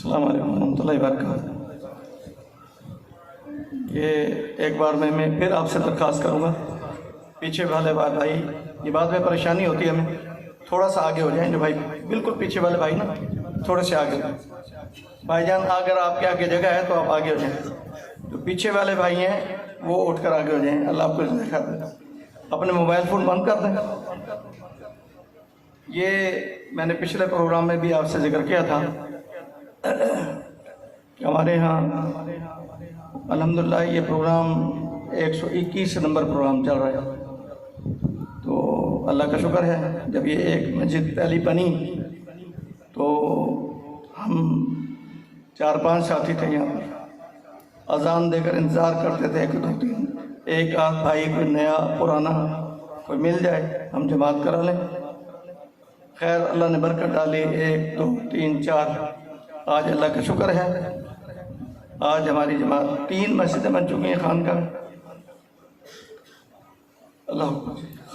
السلام علیکم ورحمۃ اللہ وبرکاتہ۔ یہ ایک بار میں پھر آپ سے درخواست کروں گا، پیچھے والے بھائی یہ بات میں پریشانی ہوتی ہے ہمیں، تھوڑا سا آگے ہو جائیں۔ جو بھائی بالکل پیچھے والے بھائی نا تھوڑے سے آگے ہو جائیں۔ بھائی جان اگر آپ کے آگے جگہ ہے تو آپ آگے ہو جائیں، جو پیچھے والے بھائی ہیں وہ اٹھ کر آگے ہو جائیں۔ اللہ آپ کو دیکھا دے، اپنے موبائل فون بند کر دیں۔ یہ میں نے پچھلے پروگرام میں بھی آپ سے ذکر کیا تھا کہ ہمارے ہاں الحمدللہ یہ پروگرام 121 نمبر پروگرام چل رہا ہے۔ تو اللہ کا شکر ہے، جب یہ ایک مسجد پہلی بنی تو ہم 4-5 ساتھی تھے یہاں پر، اذان دے کر انتظار کرتے تھے کہ 2-3 ایک آدھ بھائی کوئی نیا پرانا کوئی مل جائے ہم جماعت کرا لیں۔ خیر اللہ نے برکت ڈالی، 1 2 3 4 آج اللہ کا شکر ہے آج ہماری جماعت 3 مسجدیں بن چکی ہیں۔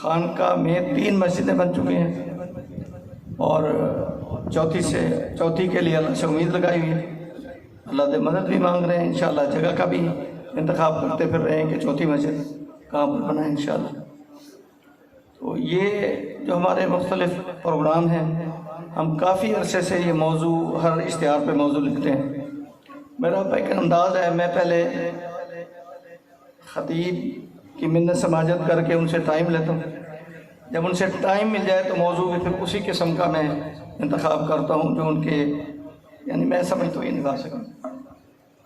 خانقاہ میں 3 مسجدیں بن چکی ہیں، اور چوتھی کے لیے اللہ سے امید لگائی ہوئی ہے۔ اللہ سے مدد بھی مانگ رہے ہیں، انشاءاللہ جگہ کا بھی انتخاب کرتے پھر رہے ہیں کہ چوتھی مسجد کہاں پر بنائیں انشاءاللہ۔ تو یہ جو ہمارے مختلف پروگرام ہیں، ہم کافی عرصے سے یہ موضوع ہر اشتہار پہ موضوع لکھتے ہیں۔ میرا ایک انداز ہے، میں پہلے خطیب کی منت سماجت کر کے ان سے ٹائم لیتا ہوں، جب ان سے ٹائم مل جائے تو موضوع بھی پھر اسی قسم کا میں انتخاب کرتا ہوں جو ان کے یعنی میں سمجھ تو یہ نبھا سکوں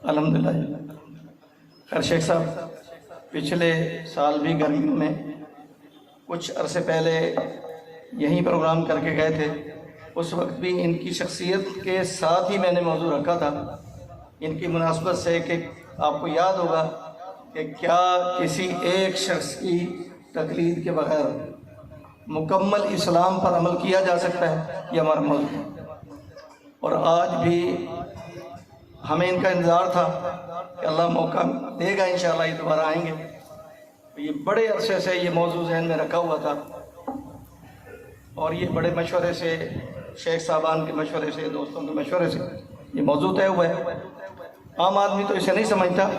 الحمدللہ۔ خیر شیخ صاحب پچھلے سال بھی گرمیوں میں کچھ عرصے پہلے یہیں پروگرام کر کے گئے تھے، اس وقت بھی ان کی شخصیت کے ساتھ ہی میں نے موضوع رکھا تھا، ان کی مناسبت سے کہ آپ کو یاد ہوگا کہ کیا کسی ایک شخص کی تقلید کے بغیر مکمل اسلام پر عمل کیا جا سکتا ہے، یہ ہمارا موضوع ہے۔ اور آج بھی ہمیں ان کا انتظار تھا کہ اللہ موقع دے گا انشاءاللہ یہ دوبارہ آئیں گے۔ یہ بڑے عرصے سے یہ موضوع ذہن میں رکھا ہوا تھا، اور یہ بڑے مشورے سے، شیخ صاحبان کے مشورے سے، دوستوں کے مشورے سے یہ موضوع طے ہوا ہے۔ عام آدمی تو اسے نہیں سمجھتا،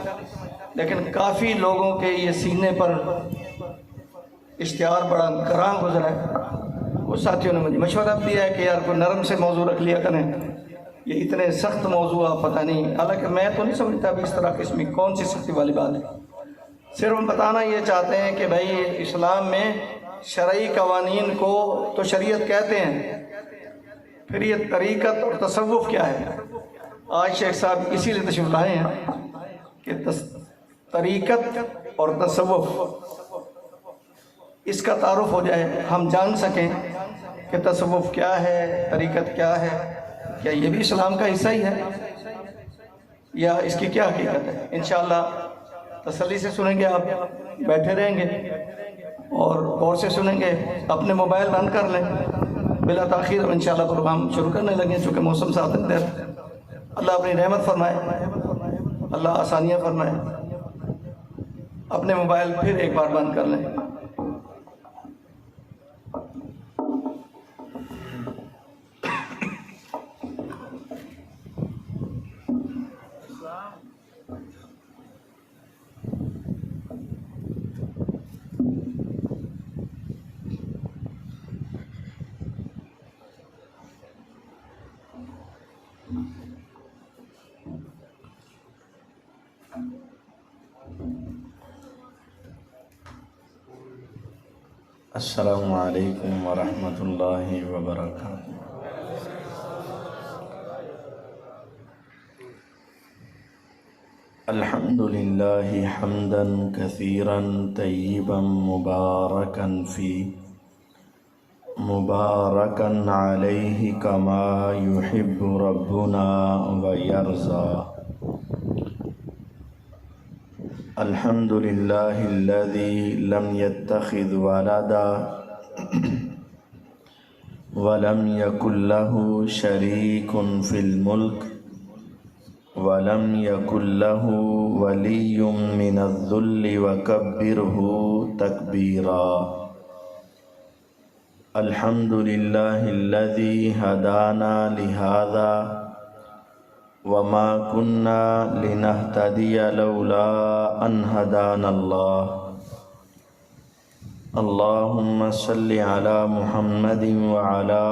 لیکن کافی لوگوں کے یہ سینے پر اشتہار بڑا گراں گزرا ہے۔ کچھ ساتھیوں نے مجھے مشورہ دیا ہے کہ یار کوئی نرم سے موضوع رکھ لیا کریں، یہ اتنے سخت موضوع آپ پتہ نہیں، حالانکہ میں تو نہیں سمجھتا ابھی اس طرح قسم کی کون سی سختی والی بات ہے۔ صرف ہم بتانا یہ چاہتے ہیں کہ بھائی اسلام میں شرعی قوانین کو تو شریعت کہتے ہیں، پھر یہ طریقت اور تصوف کیا ہے۔ آج شیخ صاحب اسی لیے تشریف لائے ہیں کہ طریقت اور تصوف اس کا تعارف ہو جائے، ہم جان سکیں کہ تصوف کیا ہے، طریقت کیا ہے، کیا یہ بھی اسلام کا حصہ ہی ہے یا اس کی کیا حقیقت ہے۔ انشاءاللہ تسلی سے سنیں گے، آپ بیٹھے رہیں گے اور غور سے سنیں گے، اپنے موبائل بند کر لیں، بلا تاخیر انشاءاللہ پروگرام شروع کرنے لگیں، چونکہ موسم ساتھ ہے۔ اللہ اپنی رحمت فرمائے، اللہ آسانیاں فرمائے۔ اپنے موبائل پھر ایک بار بند کر لیں۔ السلام علیکم ورحمۃ اللہ وبرکاتہ۔ الحمد للہ حمدا کثیرا طیبا مبارکا فیہ مبارکا علیہ کما یحب ربنا ویرضی۔ الحمد للہ الذی لم يتخذ ولدا ولم يكن له شریک فی الملک ولم يكن له ولی من الذل وکبرہ تکبیرا۔ الحمد للہ الذی ہدانا لہذا وما كنا لنهتدي لولا أن هدانا الله اللهم صل على محمد وعلى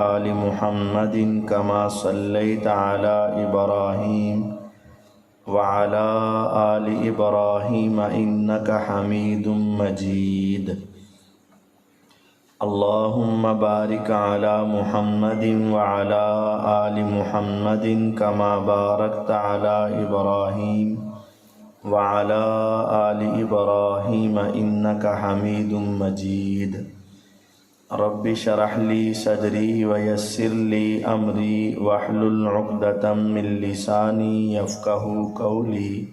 آل محمد كما صليت على إبراهيم وعلى آل إبراهيم إنك حميد مجيد اللهم بارك على محمد وعلى آل محمد كما باركت على إبراهيم وعلى آل إبراهيم إنك حميد مجيد رب اشرح لي صدري ويسر لي أمري واحلل عقدة من لساني يفقهوا قولي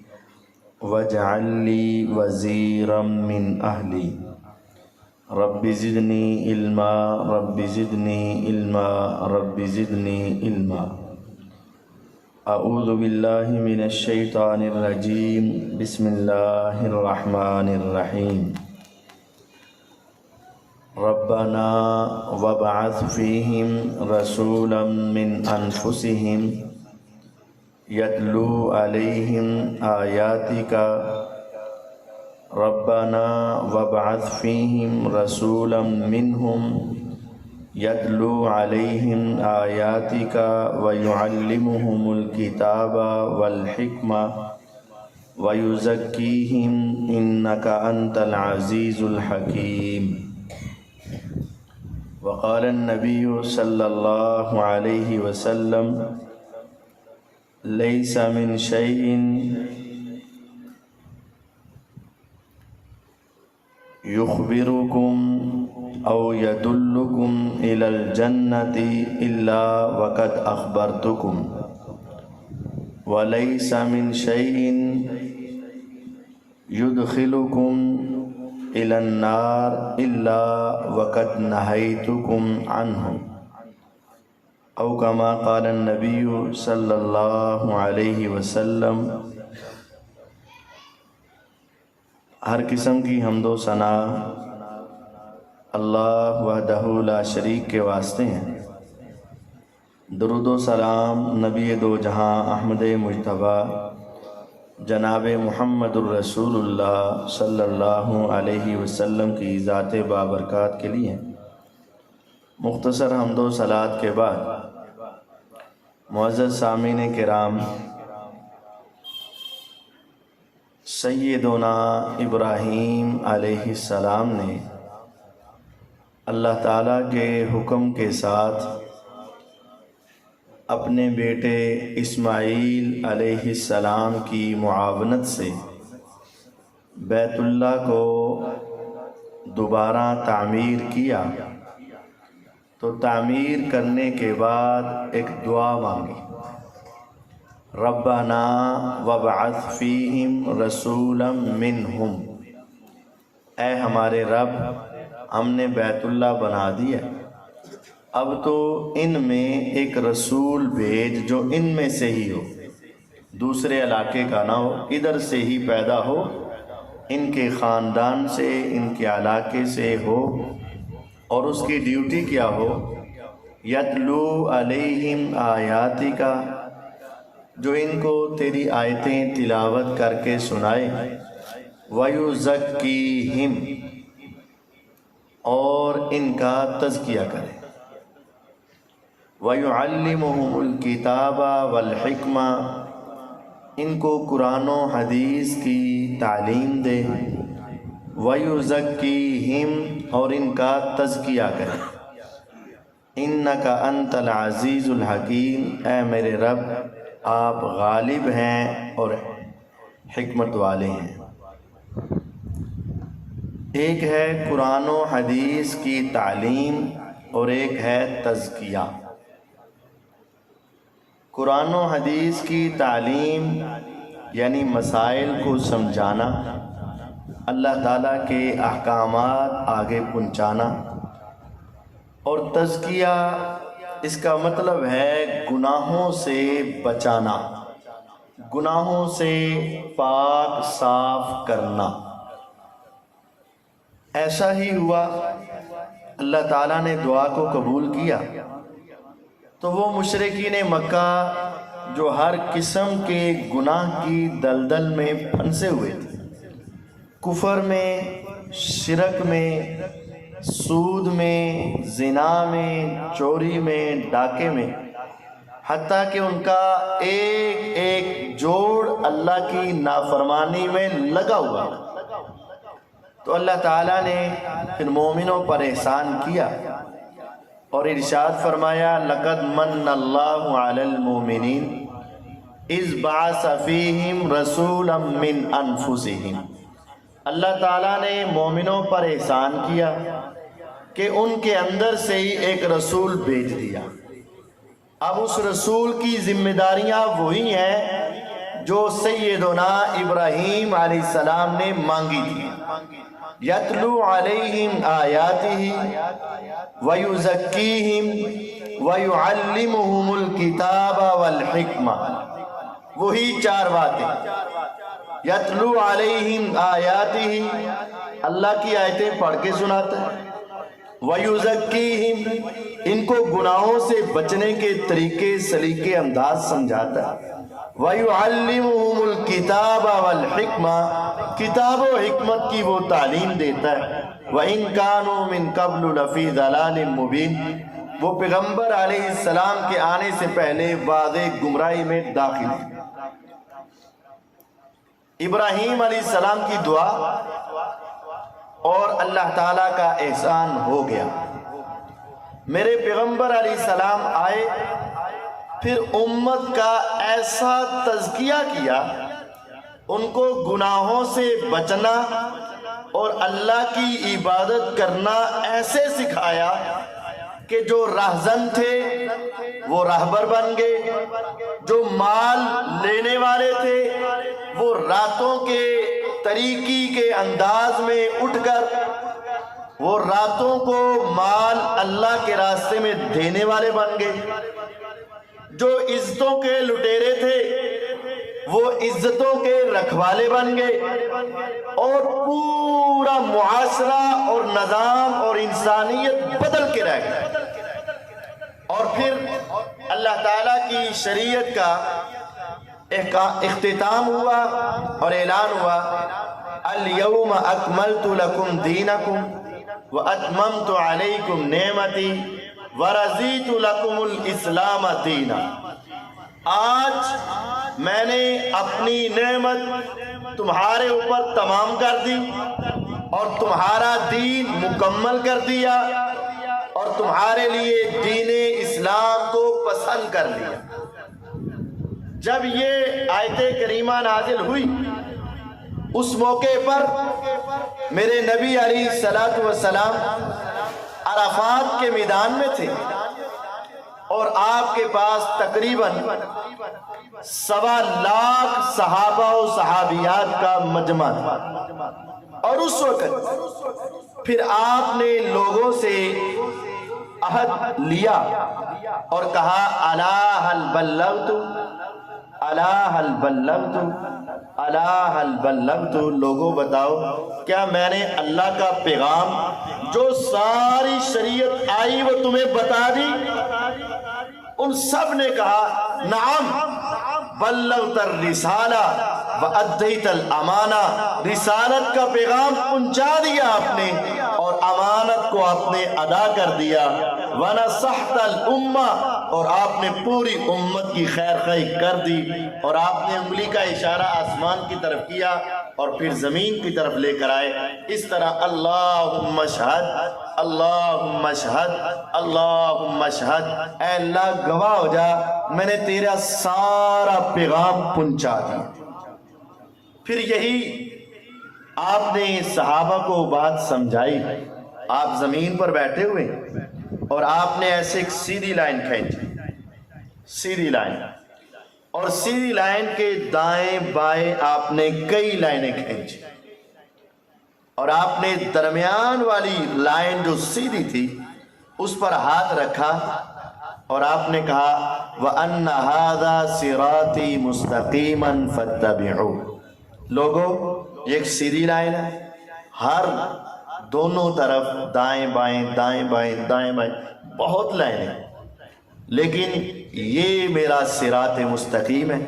واجعل لي وزيرا من أهلي رب زدني علما رب زدني علما رب زدني علما اعوذ باللہ من الشیطان الرجیم بسم اللہ الرحمن الرحیم ربنا وابعث فیہم رسولا من انفسہم یتلو علیہم آیاتک ربنا وابعث فیہم رسولا منہم یتلو علیہم آیاتک ویعلمہم الکتاب والحکمہ ویزکیہم انک انت العزیز الحکیم وقال النبی صلی اللہ علیہ وسلم لیس من شیء یخبرکم او یدلکم الی الجنۃ الا وقد اخبرتکم ولیس من شیء یدخلکم الی النار الا وقد نہیتکم عنہ او کما قال النبی صلی اللہ علیہ وسلم۔ ہر قسم کی حمد و ثنا اللہ وحدہ لا شریک کے واسطے ہیں۔ درود و سلام نبی دو جہاں احمد مجتبیٰ جناب محمد الرسول اللہ صلی اللہ علیہ وسلم کی ذات بابرکات کے لیے۔ مختصر حمد و صلات کے بعد معزز سامعین کرام، سیدنا ابراہیم علیہ السلام نے اللہ تعالیٰ کے حکم کے ساتھ اپنے بیٹے اسماعیل علیہ السلام کی معاونت سے بیت اللہ کو دوبارہ تعمیر کیا، تو تعمیر کرنے کے بعد ایک دعا مانگی، ربنا وابعث فیہم رسولا منہم، اے ہمارے رب ہم نے بیت اللہ بنا دیا، اب تو ان میں ایک رسول بھیج جو ان میں سے ہی ہو، دوسرے علاقے کا نہ ہو، ادھر سے ہی پیدا ہو، ان کے خاندان سے، ان کے علاقے سے ہو، اور اس کی ڈیوٹی کیا ہو، یتلو علیہم آیاتک، جو ان کو تیری آیتیں تلاوت کر کے سنائے، وَيُزَكِّيهِمْ، اور ان کا تزکیہ کرے، وَيُعَلِّمُهُمُ الْكِتَابَ وَالْحِكْمَةَ، ان کو قرآن و حدیث کی تعلیم دے، وَيُزَكِّيهِمْ، اور ان کا تزکیہ کرے، اِنَّكَ أَنْتَ الْعَزِيزُ الْحَكِيمُ، اے میرے رب آپ غالب ہیں اور حکمت والے ہیں۔ ایک ہے قرآن و حدیث کی تعلیم اور ایک ہے تزکیہ۔ قرآن و حدیث کی تعلیم یعنی مسائل کو سمجھانا، اللہ تعالیٰ کے احکامات آگے پہنچانا، اور تزکیہ اس کا مطلب ہے گناہوں سے بچانا، گناہوں سے پاک صاف کرنا۔ ایسا ہی ہوا، اللہ تعالیٰ نے دعا کو قبول کیا تو وہ مشرکین مکہ جو ہر قسم کے گناہ کی دلدل میں پھنسے ہوئے تھے، کفر میں، شرک میں، سود میں، زنا میں، چوری میں، ڈاکے میں، حتیٰ کہ ان کا ایک ایک جوڑ اللہ کی نافرمانی میں لگا ہوا۔ تو اللہ تعالیٰ نے پھر مومنوں پر احسان کیا اور ارشاد فرمایا لقد من اللہ علی المؤمنین اذ بعث فیہم رسولا من انفسہم۔ اللہ تعالیٰ نے مومنوں پر احسان کیا کہ ان کے اندر سے ہی ایک رسول بھیج دیا۔ اب اس رسول کی ذمہ داریاں وہی ہیں جو سیدنا ابراہیم علیہ السلام نے مانگی تھی۔ یتلو علیہم آیاتہ ویزکیہم ویعلمہم الکتاب والحکمہ، وہی چار باتیں۔ یتلو علیہم آیاتہ، اللہ کی آیتیں پڑھ کے سناتا ہے، وَيُزَكِّيهِمْ، ان کو گناہوں سے بچنے کے طریقے سلیقے انداز سمجھاتا ہے، وَيُعَلِّمُهُمُ الْكِتَابَ وَالْحِكْمَةَ، کتاب و حکمت کی وہ تعلیم دیتا ہے، وَإِن كَانُوا مِن قَبْلُ لَفِي ضَلَالٍ مُبِينٍ، وہ پیغمبر علیہ السلام کے آنے سے پہلے واضح گمراہی میں داخل ہیں۔ ابراہیم علیہ السلام کی دعا اور اللہ تعالیٰ کا احسان ہو گیا۔ میرے پیغمبر علیہ السلام آئے، پھر امت کا ایسا تزکیہ کیا، ان کو گناہوں سے بچنا اور اللہ کی عبادت کرنا ایسے سکھایا کہ جو راہزن تھے وہ راہبر بن گئے، جو مال لینے والے تھے وہ راتوں کے طریقی کے انداز میں اٹھ کر وہ راتوں کو مال اللہ کے راستے میں دینے والے بن گئے، جو عزتوں کے لٹیرے تھے وہ عزتوں کے رکھوالے بن گئے، اور پورا معاشرہ اور نظام اور انسانیت بدل کے رہ گئی۔ اور پھر اللہ تعالیٰ کی شریعت کا اختتام ہوا اور اعلان ہوا الیوم اکملت لکم دینکم واتممت علیکم نعمتی ورضیت لکم الاسلام دینا۔ آج میں نے اپنی نعمت تمہارے اوپر تمام کر دی اور تمہارا دین مکمل کر دیا اور تمہارے لیے دین اسلام کو پسند کر لیا۔ جب یہ آیت کریمہ نازل ہوئی اس موقع پر میرے نبی علیہ السلام عرفات کے میدان میں تھے اور آپ کے پاس تقریباً 1.25 لاکھ صحابہ و صحابیات کا مجمع تھا، اور اس وقت پھر آپ نے لوگوں سے عہد لیا اور کہا الا هل بلغت، الا هل بلغت، الا هل بلغت، لوگوں بتاؤ کیا میں نے اللہ کا پیغام جو ساری شریعت آئی وہ تمہیں بتا دی؟ ان سب نے کہا نعم بلغت الرسالہ وادیت الامانہ، رسالت کا پیغام پہنچا دیا آپ نے اور امانت کو آپ نے ادا کر دیا، ونصحت الامہ، اور آپ نے پوری امت کی خیر خواہی کر دی، اور آپ نے انگلی کا اشارہ آسمان کی طرف کیا اور پھر زمین کی طرف لے کر آئے، اس طرح اللہم اشہد اللہم اشہد اللہم اشہد، اے اللہ گواہ ہو جا میں نے تیرا سارا پیغام پہنچا دیا۔ پھر یہی آپ نے صحابہ کو بات سمجھائی، آپ زمین پر بیٹھے ہوئے اور آپ نے ایسے ایک سیدھی لائن کھینچی، سیدھی لائن، اور سیدھی لائن کے دائیں بائیں آپ نے کئی لائنیں کھینچی، اور آپ نے درمیان والی لائن جو سیدھی تھی اس پر ہاتھ رکھا اور آپ نے کہا وَأَنَّ هَذَا صِرَاطِي مُسْتَقِيمًا فَاتَّبِعُوهُ، لوگوں یہ ایک سیدھی لائن ہے، ہر دونوں طرف دائیں بائیں دائیں بائیں دائیں بائیں بہت لائنیں، لیکن یہ میرا صراط مستقیم ہے،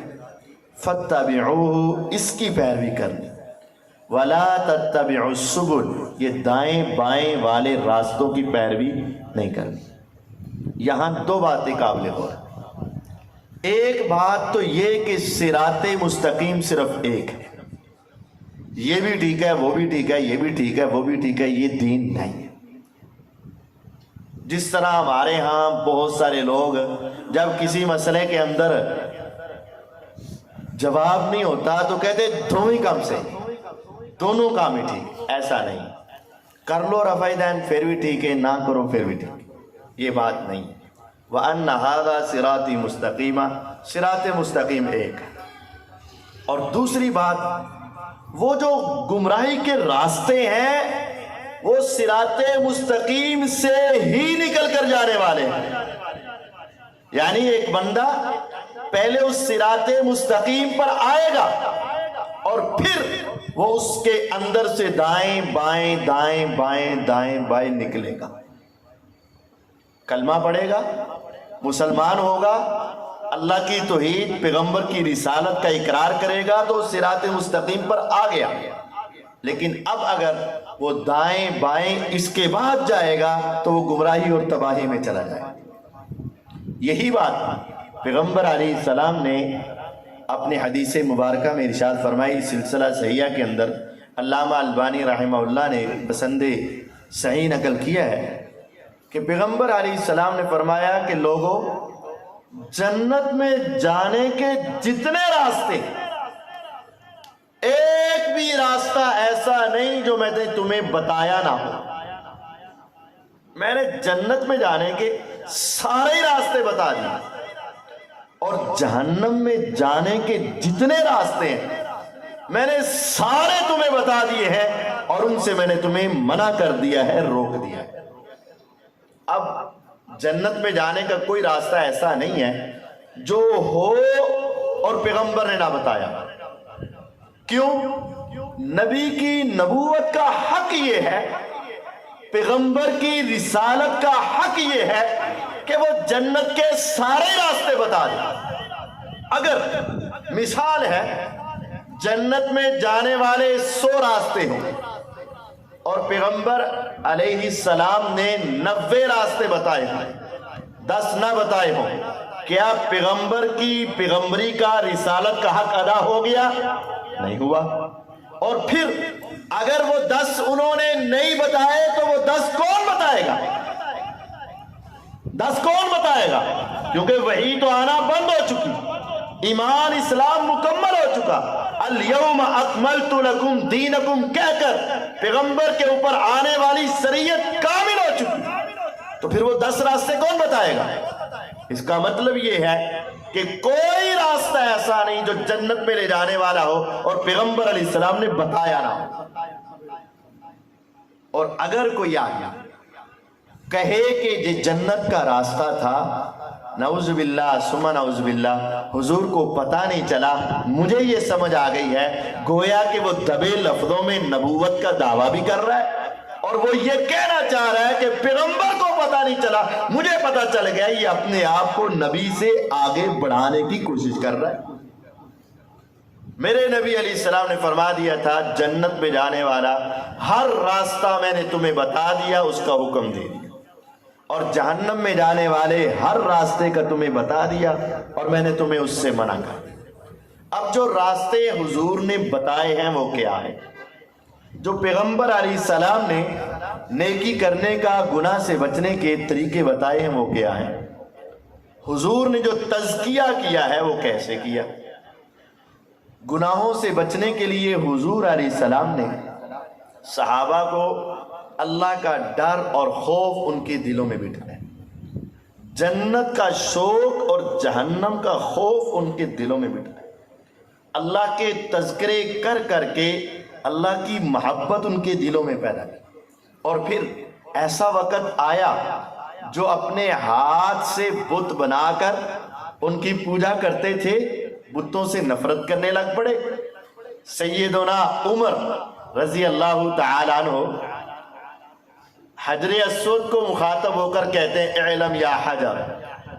فاتبعوہ، اس کی پیروی کرنی، ولا تتبعوا السبل، یہ دائیں بائیں والے راستوں کی پیروی نہیں کرنی۔ یہاں دو باتیں قابل غور ہیں۔ ایک بات تو یہ کہ صراط مستقیم صرف ایک ہے، یہ بھی ٹھیک ہے وہ بھی ٹھیک ہے، یہ بھی ٹھیک ہے وہ بھی ٹھیک ہے، یہ دین نہیں ہے۔ جس طرح ہمارے ہاں بہت سارے لوگ جب کسی مسئلے کے اندر جواب نہیں ہوتا تو کہتے دونوں کام سے، دونوں کام ہی ٹھیک، ایسا نہیں، کر لو رفع دین پھر بھی ٹھیک ہے، نہ کرو پھر بھی ٹھیک، یہ بات نہیں۔ وَأَنَّ هَذَا صِرَاطِي مُسْتَقِيمًا، صراط مستقیم ایک ہے۔ اور دوسری بات، وہ جو گمراہی کے راستے ہیں وہ صراط مستقیم سے ہی نکل کر جانے والے ہیں۔ یعنی ایک بندہ پہلے اس صراط مستقیم پر آئے گا اور پھر وہ اس کے اندر سے دائیں بائیں دائیں بائیں دائیں بائیں نکلے گا، کلمہ پڑھے گا، مسلمان ہوگا، اللہ کی توحید پیغمبر کی رسالت کا اقرار کرے گا تو صراط مستقیم پر آ گیا۔ لیکن اب اگر وہ دائیں بائیں اس کے بعد جائے گا تو وہ گمراہی اور تباہی میں چلا جائے گا۔ یہی بات پیغمبر علیہ السلام نے اپنے حدیث مبارکہ میں ارشاد فرمائی، سلسلہ صحیحہ کے اندر علامہ البانی رحمہ اللہ نے بسند صحیح نقل کیا ہے کہ پیغمبر علیہ السلام نے فرمایا کہ لوگوں، جنت میں جانے کے جتنے راستے، ایک بھی راستہ ایسا نہیں جو میں نے تمہیں بتایا نہ ہو۔ میں نے جنت میں جانے کے سارے راستے بتا دیے، اور جہنم میں جانے کے جتنے راستے ہیں میں نے سارے تمہیں بتا دیے ہیں، اور ان سے میں نے تمہیں منع کر دیا ہے، روک دیا ہے۔ اب جنت میں جانے کا کوئی راستہ ایسا نہیں ہے جو ہو اور پیغمبر نے نہ بتایا۔ کیوں؟ نبی کی نبوت کا حق یہ ہے، پیغمبر کی رسالت کا حق یہ ہے کہ وہ جنت کے سارے راستے بتا دیں۔ اگر مثال ہے جنت میں جانے والے 100 راستے ہوں اور پیغمبر علیہ السلام نے 90 راستے بتائے ہوں، 10 نہ بتائے ہوں، کیا پیغمبر کی پیغمبری کا رسالت کا حق ادا ہو گیا؟ نہیں ہوا۔ اور پھر اگر وہ 10 انہوں نے نہیں بتائے تو وہ 10 کون بتائے گا؟ 10 کون بتائے گا؟ کیونکہ وحی تو آنا بند ہو چکی، ایمان اسلام مکمل ہو چکا، الیوم اکملت لکم دینکم کہہ کر پیغمبر کے اوپر آنے والی شریعت کامل ہو چکی، تو پھر وہ 10 راستے کون بتائے گا؟ اس کا مطلب یہ ہے کہ کوئی راستہ ایسا نہیں جو جنت میں لے جانے والا ہو اور پیغمبر علیہ السلام نے بتایا نہ ہو۔ اور اگر کوئی آیا کہے کہ یہ جنت کا راستہ تھا، نعوذ باللہ ثم نعوذ باللہ، حضور کو پتہ نہیں چلا، مجھے یہ سمجھ آ گئی ہے، گویا کہ وہ دبے لفظوں میں نبوت کا دعویٰ بھی کر رہا ہے اور وہ یہ کہنا چاہ رہا ہے کہ پیغمبر کو پتہ نہیں چلا، مجھے پتہ چل گیا، یہ اپنے آپ کو نبی سے آگے بڑھانے کی کوشش کر رہا ہے۔ میرے نبی علیہ السلام نے فرما دیا تھا، جنت میں جانے والا ہر راستہ میں نے تمہیں بتا دیا، اس کا حکم دے دیا، اور جہنم میں جانے والے ہر راستے کا تمہیں بتا دیا اور میں نے تمہیں اس سے منع کر دیا۔ اب جو راستے حضور نے بتائے ہیں وہ کیا ہے؟ جو پیغمبر علیہ السلام نے نیکی کرنے کا، گناہ سے بچنے کے طریقے بتائے ہیں وہ کیا ہیں؟ حضور نے جو تزکیہ کیا ہے وہ کیسے کیا؟ گناہوں سے بچنے کے لیے حضور علیہ السلام نے صحابہ کو اللہ کا ڈر اور خوف ان کے دلوں میں بٹھایا، جنت کا شوق اور جہنم کا خوف ان کے دلوں میں بٹھایا، اللہ کے تذکرے کر کر کے اللہ کی محبت ان کے دلوں میں پیدا کی۔ اور پھر ایسا وقت آیا جو اپنے ہاتھ سے بت بنا کر ان کی پوجا کرتے تھے، بتوں سے نفرت کرنے لگ پڑے۔ سیدنا عمر رضی اللہ تعالیٰ عنہ حجر اسود کو مخاطب ہو کر کہتے ہیں، اعلم یا حجر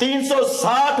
360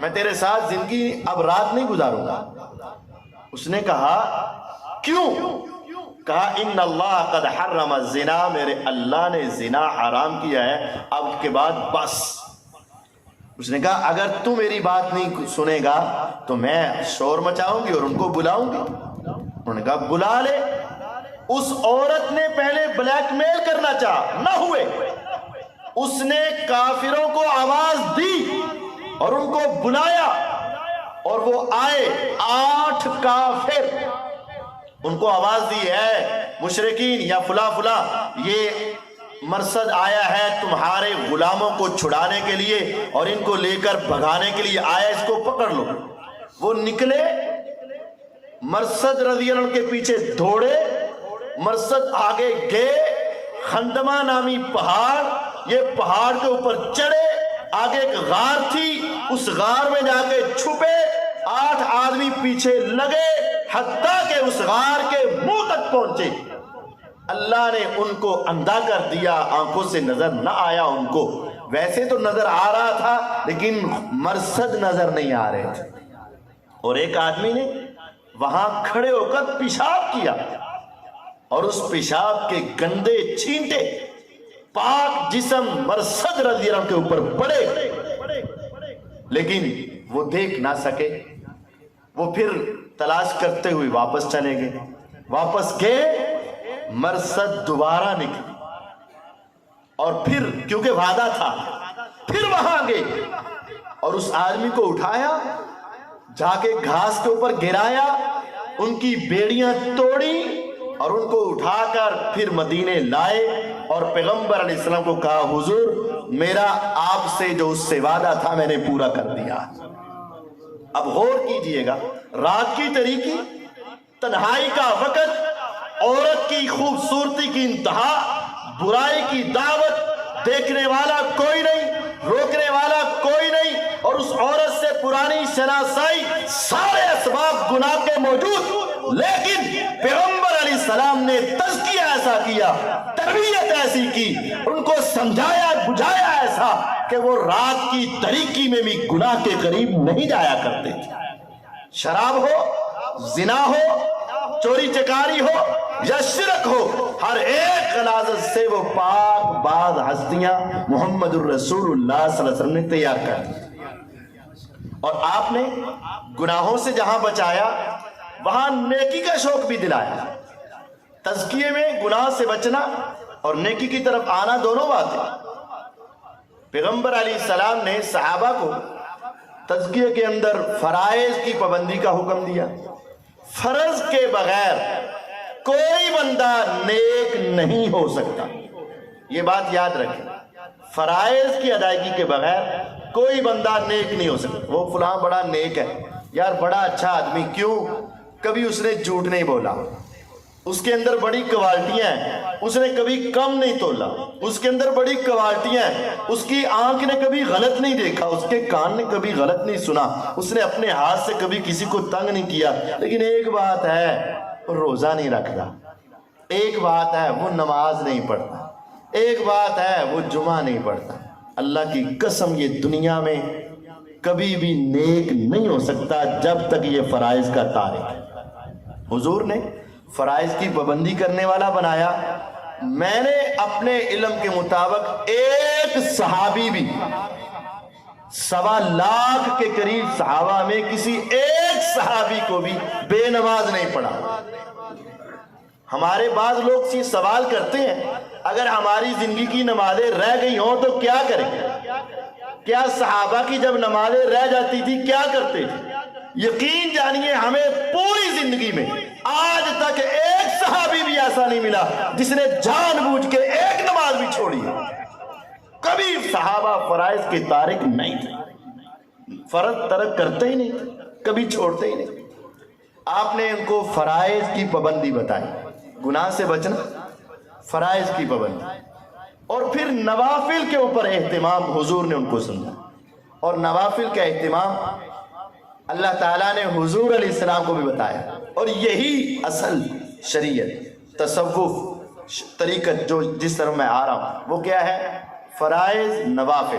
میں تیرے ساتھ زندگی اب رات نہیں گزاروں گا۔ اس نے کہا کیوں؟ کہا ان اللہ قد حرم الزنا، میرے اللہ نے زنا حرام کیا ہے، اب کے بعد بس۔ اس نے کہا اگر تو میری بات نہیں سنے گا تو میں شور مچاؤں گی اور ان کو بلاؤں گی۔ انہوں نے کہا بلا لے۔ اس عورت نے پہلے بلیک میل کرنا چاہا، نہ ہوئے، اس نے کافروں کو آواز دی اور ان کو بلایا اور وہ آئے 8 کافر، ان کو آواز دی ہے مشرکین یا فلاں فلاں، یہ مرصد آیا ہے تمہارے غلاموں کو چھڑانے کے لیے اور ان کو لے کر بھگانے کے لیے آیا، اس کو پکڑ لو۔ وہ نکلے، مرصد رضی اللہ عنہ کے پیچھے دوڑے، مرصد آگے گئے، خندمہ نامی پہاڑ، یہ پہاڑ کے اوپر چڑھے، آگے ایک غار تھی، اس غار میں جا کے چھپے، 8 آدمی پیچھے لگے، حتیٰ کہ اس غار کے منہ تک پہنچے۔ اللہ نے ان کو اندھا کر دیا، آنکھوں سے نظر نہ آیا ان کو، ویسے تو نظر آ رہا تھا لیکن مرصد نظر نہیں آ رہے تھے۔ اور ایک آدمی نے وہاں کھڑے ہو کر پیشاب کیا اور اس پیشاب کے گندے چھینٹے پاک جسم مرصد رضی اللہ عنہ کے اوپر پڑے، لیکن وہ دیکھ نہ سکے۔ وہ پھر تلاش کرتے ہوئے واپس چلے گئے، واپس گئے، مرصد دوبارہ نکلی اور پھر کیونکہ وعدہ تھا پھر وہاں گئے اور اس آدمی کو اٹھایا، جا کے گھاس کے اوپر گرایا، ان کی بیڑیاں توڑی اور ان کو اٹھا کر پھر مدینے لائے اور پیغمبر علیہ السلام کو کہا حضور میرا آپ سے جو اس سے وعدہ تھا میں نے پورا کر دیا۔ اب غور کیجئے گا، رات کی تاریکی، تنہائی کا وقت، عورت کی خوبصورتی کی انتہا، برائی کی دعوت، دیکھنے والا کوئی نہیں، روکنے والا کوئی نہیں، اور اس عورت سے پرانی شناسائی، سارے اسباب گناہ کے موجود، لیکن پیغمبر علیہ السلام نے تزکیہ ایسا کیا، تربیت ایسی کی، ان کو سمجھایا بجھایا ایسا کہ وہ رات کی تاریکی میں بھی گناہ کے قریب نہیں جایا کرتے تھے۔ شراب ہو، زنا ہو، چوری چکاری ہو یا شرک ہو، ہر ایک غلاظت سے وہ پاک باز ہستیاں محمد الرسول اللہ صلی اللہ علیہ وسلم نے تیار کر دی، اور آپ نے گناہوں سے جہاں بچایا وہاں نیکی کا شوق بھی دلایا۔ تزکیے میں گناہ سے بچنا اور نیکی کی طرف آنا دونوں باتیں۔ پیغمبر علیہ السلام نے صحابہ کو تزکیے کے اندر فرائض کی پابندی کا حکم دیا۔ فرض کے بغیر کوئی بندہ نیک نہیں ہو سکتا، یہ بات یاد رکھیں۔ فرائض کی ادائیگی کے بغیر کوئی بندہ نیک نہیں ہو سکتا۔ وہ فلاں بڑا نیک ہے، یار بڑا اچھا آدمی، کیوں؟ کبھی اس نے جھوٹ نہیں بولا، اس کے اندر بڑی کوالٹیاں ہیں، اس نے کبھی کم نہیں تولا، اس کے اندر بڑی کوالٹیاں ہیں، اس کی آنکھ نے کبھی غلط نہیں دیکھا، اس کے کان نے کبھی غلط نہیں سنا، اس نے اپنے ہاتھ سے کبھی کسی کو تنگ نہیں کیا، لیکن ایک بات ہے وہ روزہ نہیں رکھتا، ایک بات ہے وہ نماز نہیں پڑھتا، ایک بات ہے وہ جمعہ نہیں پڑھتا۔ اللہ کی قسم یہ دنیا میں کبھی بھی نیک نہیں ہو سکتا جب تک یہ فرائض کا تارک ہے۔ حضور نے فرائض کی پابندی کرنے والا بنایا۔ میں نے اپنے علم کے مطابق ایک صحابی بھی 1.25 لاکھ کے قریب صحابہ میں کسی ایک صحابی کو بھی بے نماز نہیں پڑھا۔ ہمارے بعض لوگ سے سوال کرتے ہیں اگر ہماری زندگی کی نمازیں رہ گئی ہوں تو کیا کریں؟ کیا صحابہ کی جب نمازیں رہ جاتی تھی کیا کرتے تھے؟ یقین جانیے ہمیں پوری زندگی میں آج تک ایک صحابی بھی ایسا نہیں ملا جس نے جان بوجھ کے ایک نماز بھی چھوڑی ہے۔ کبھی صحابہ فرائض کے تارک نہیں تھے، فرض ترک کرتے ہی نہیں، کبھی چھوڑتے ہی نہیں۔ آپ نے ان کو فرائض کی پابندی بتائی، گناہ سے بچنا، فرائض کی پابندی، اور پھر نوافل کے اوپر اہتمام حضور نے ان کو سمجھا۔ اور نوافل کا اہتمام اللہ تعالیٰ نے حضور علیہ السلام کو بھی بتایا، اور یہی اصل شریعت، تصوف، طریقت جو جس طرح میں آ رہا ہوں وہ کیا ہے؟ فرائض، نوافل۔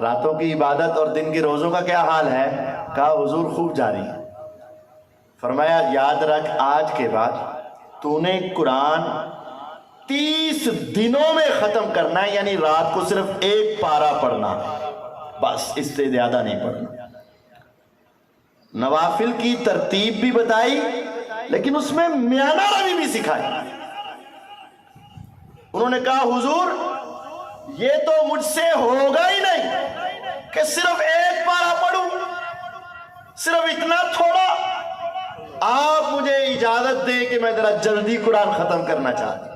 راتوں کی عبادت اور دن کے روزوں کا کیا حال ہے؟ کہا حضور خوب جاری ہے۔ فرمایا یاد رکھ آج کے بعد تو نے قرآن 30 دنوں میں ختم کرنا ہے، یعنی رات کو صرف 1 پارہ پڑھنا، بس اس سے زیادہ نہیں پڑھنا۔ نوافل کی ترتیب بھی بتائی لیکن اس میں میانہ روی بھی سکھائی۔ انہوں نے کہا حضور یہ تو مجھ سے ہوگا ہی نہیں کہ صرف 1 پارہ پڑھوں، صرف اتنا تھوڑا، آپ مجھے اجازت دیں کہ میں ذرا جلدی قرآن ختم کرنا چاہتا ہوں۔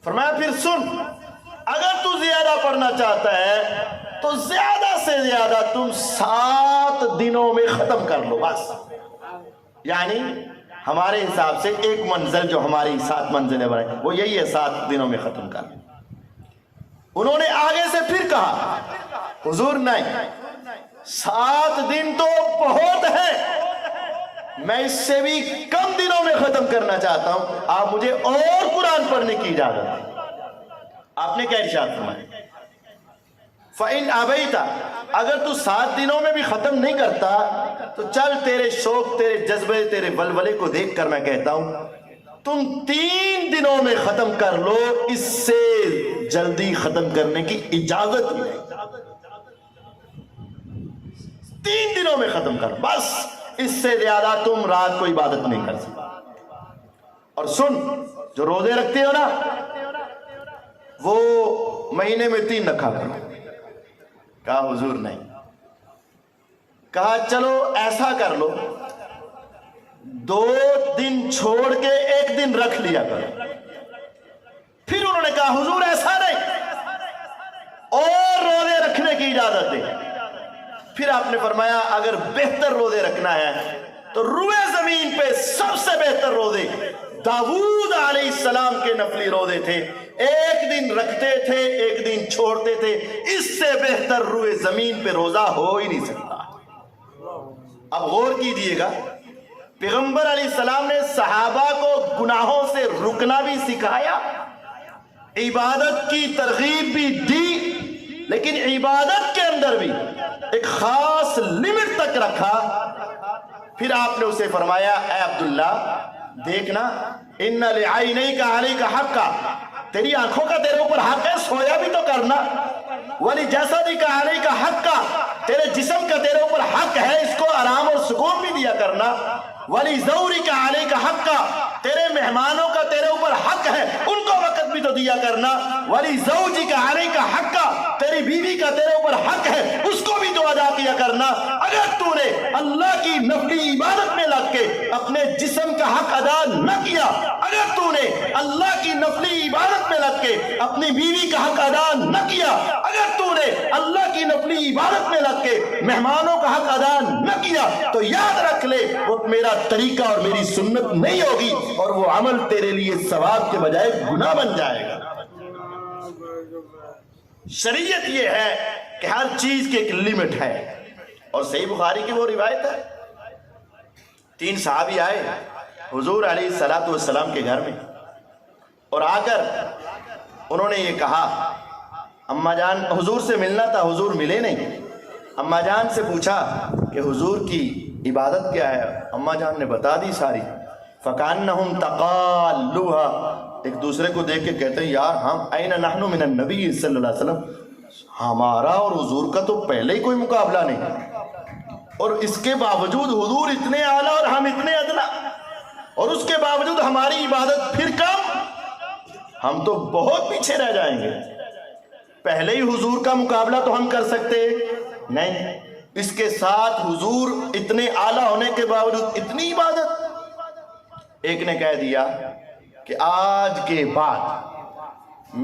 فرمایا پھر سن، اگر تو زیادہ پڑھنا چاہتا ہے تو زیادہ سے زیادہ تم 7 دنوں میں ختم کر لو بس، یعنی ہمارے حساب سے ایک منزل جو ہماری 7 منزلیں بنائیں وہ یہی ہے، 7 دنوں میں ختم کر لو۔ انہوں نے آگے سے پھر کہا حضور نہیں، 7 دن تو بہت ہے، میں اس سے بھی کم دنوں میں ختم کرنا چاہتا ہوں، آپ مجھے اور قرآن پڑھنے کی اجازت دیں۔ آپ نے کیا ارشاد فرمایا؟ فَإِنْ أَبَيْتَ، اگر تو 7 دنوں میں بھی ختم نہیں کرتا تو چل تیرے شوق، تیرے جذبے، تیرے ولولے کو دیکھ کر میں کہتا ہوں تم 3 دنوں میں ختم کر لو، اس سے جلدی ختم کرنے کی اجازت ہی نہیں۔ 3 دنوں میں ختم کر، بس اس سے زیادہ تم رات کو عبادت نہیں کر سکتے۔ اور سن، جو روزے رکھتے ہو نا وہ مہینے میں 3 رکھا کرو۔ کہا حضور نہیں۔ کہا چلو ایسا کر لو، 2 دن چھوڑ کے 1 دن رکھ لیا کرو۔ پھر انہوں نے کہا حضور ایسا نہیں، اور روزے رکھنے کی اجازت دیں۔ پھر آپ نے فرمایا اگر بہتر روزے رکھنا ہے تو روئے زمین پہ سب سے بہتر روزے داؤد علیہ السلام کے نفلی روزے تھے، 1 دن رکھتے تھے 1 دن چھوڑتے تھے، اس سے بہتر روئے زمین پہ روزہ ہو ہی نہیں سکتا۔ اب غور کیجئے گا، پیغمبر علیہ السلام نے صحابہ کو گناہوں سے رکنا بھی سکھایا، عبادت کی ترغیب بھی دی، لیکن عبادت کے اندر بھی ایک خاص لیمٹ تک رکھا۔ پھر آپ نے اسے فرمایا اے عبداللہ دیکھنا، ان لعینیک علیک حقا، تیری آنکھوں کا تیرے اوپر حق ہے، سویا بھی تو کرنا۔ وَلِجَسَدِكَ عَلَيْكَ حَقًّا، تیرے جسم کا تیرے اوپر حق ہے، اس کو آرام اور سکون بھی دیا کرنا۔ وَلِزَوْرِكَ عَلَيْكَ حَقًّا، تیرے مہمانوں کا تیرے اوپر حق ہے، ان کو وقت بھی تو دیا کرنا۔ وَلِزَوْجِكَ عَلَيْكَ حَقًّا، تیری بیوی کا تیرے اوپر حق ہے، اس کو بھی تو ادا کیا کرنا۔ اگر تو نے اللہ کی نفلی عبادت میں لگ کے اپنے جسم کا حق ادا نہ کیا، اگر تو نے اللہ کی نفلی عبادت میں لگ کے اپنی بیوی کا حق ادا نہ کیا، اگر تو نے اللہ کی نفلی عبادت میں لگ کے مہمانوں کا حق ادا نہ کیا، تو یاد رکھ لے وہ میرا طریقہ اور میری سنت نہیں ہوگی، اور وہ عمل تیرے لیے ثواب کے بجائے گناہ بن جائے گا۔ شریعت یہ ہے کہ ہر چیز کی ایک لیمٹ ہے، اور صحیح بخاری کی وہ روایت ہے، 3 صحابی آئے حضور علیہ السلام کے گھر میں، اور آ کر انہوں نے یہ کہا اماں جان، حضور سے ملنا تھا، حضور ملے نہیں۔ اماں جان سے پوچھا کہ حضور کی عبادت کیا ہے، اماں جان نے بتا دی ساری۔ فَكَأَنَّهُمْ تَقَالُّوهَا، ایک دوسرے کو دیکھ کے کہتے ہیں یار ہم اَيْنَ نَحْنُ مِنَ النَّبِيِّ صلی اللہ علیہ وسلم، ہمارا اور حضور کا تو پہلے ہی کوئی مقابلہ نہیں، اور اس کے باوجود حضور اتنے اعلیٰ اور ہم اتنے ادنا، اور اس کے باوجود ہماری عبادت پھر کم، ہم تو بہت پیچھے رہ جائیں گے۔ پہلے ہی حضور کا مقابلہ تو ہم کر سکتے نہیں، اس کے ساتھ حضور اتنے اعلیٰ ہونے کے باوجود اتنی عبادت۔ ایک نے کہہ دیا کہ آج کے بعد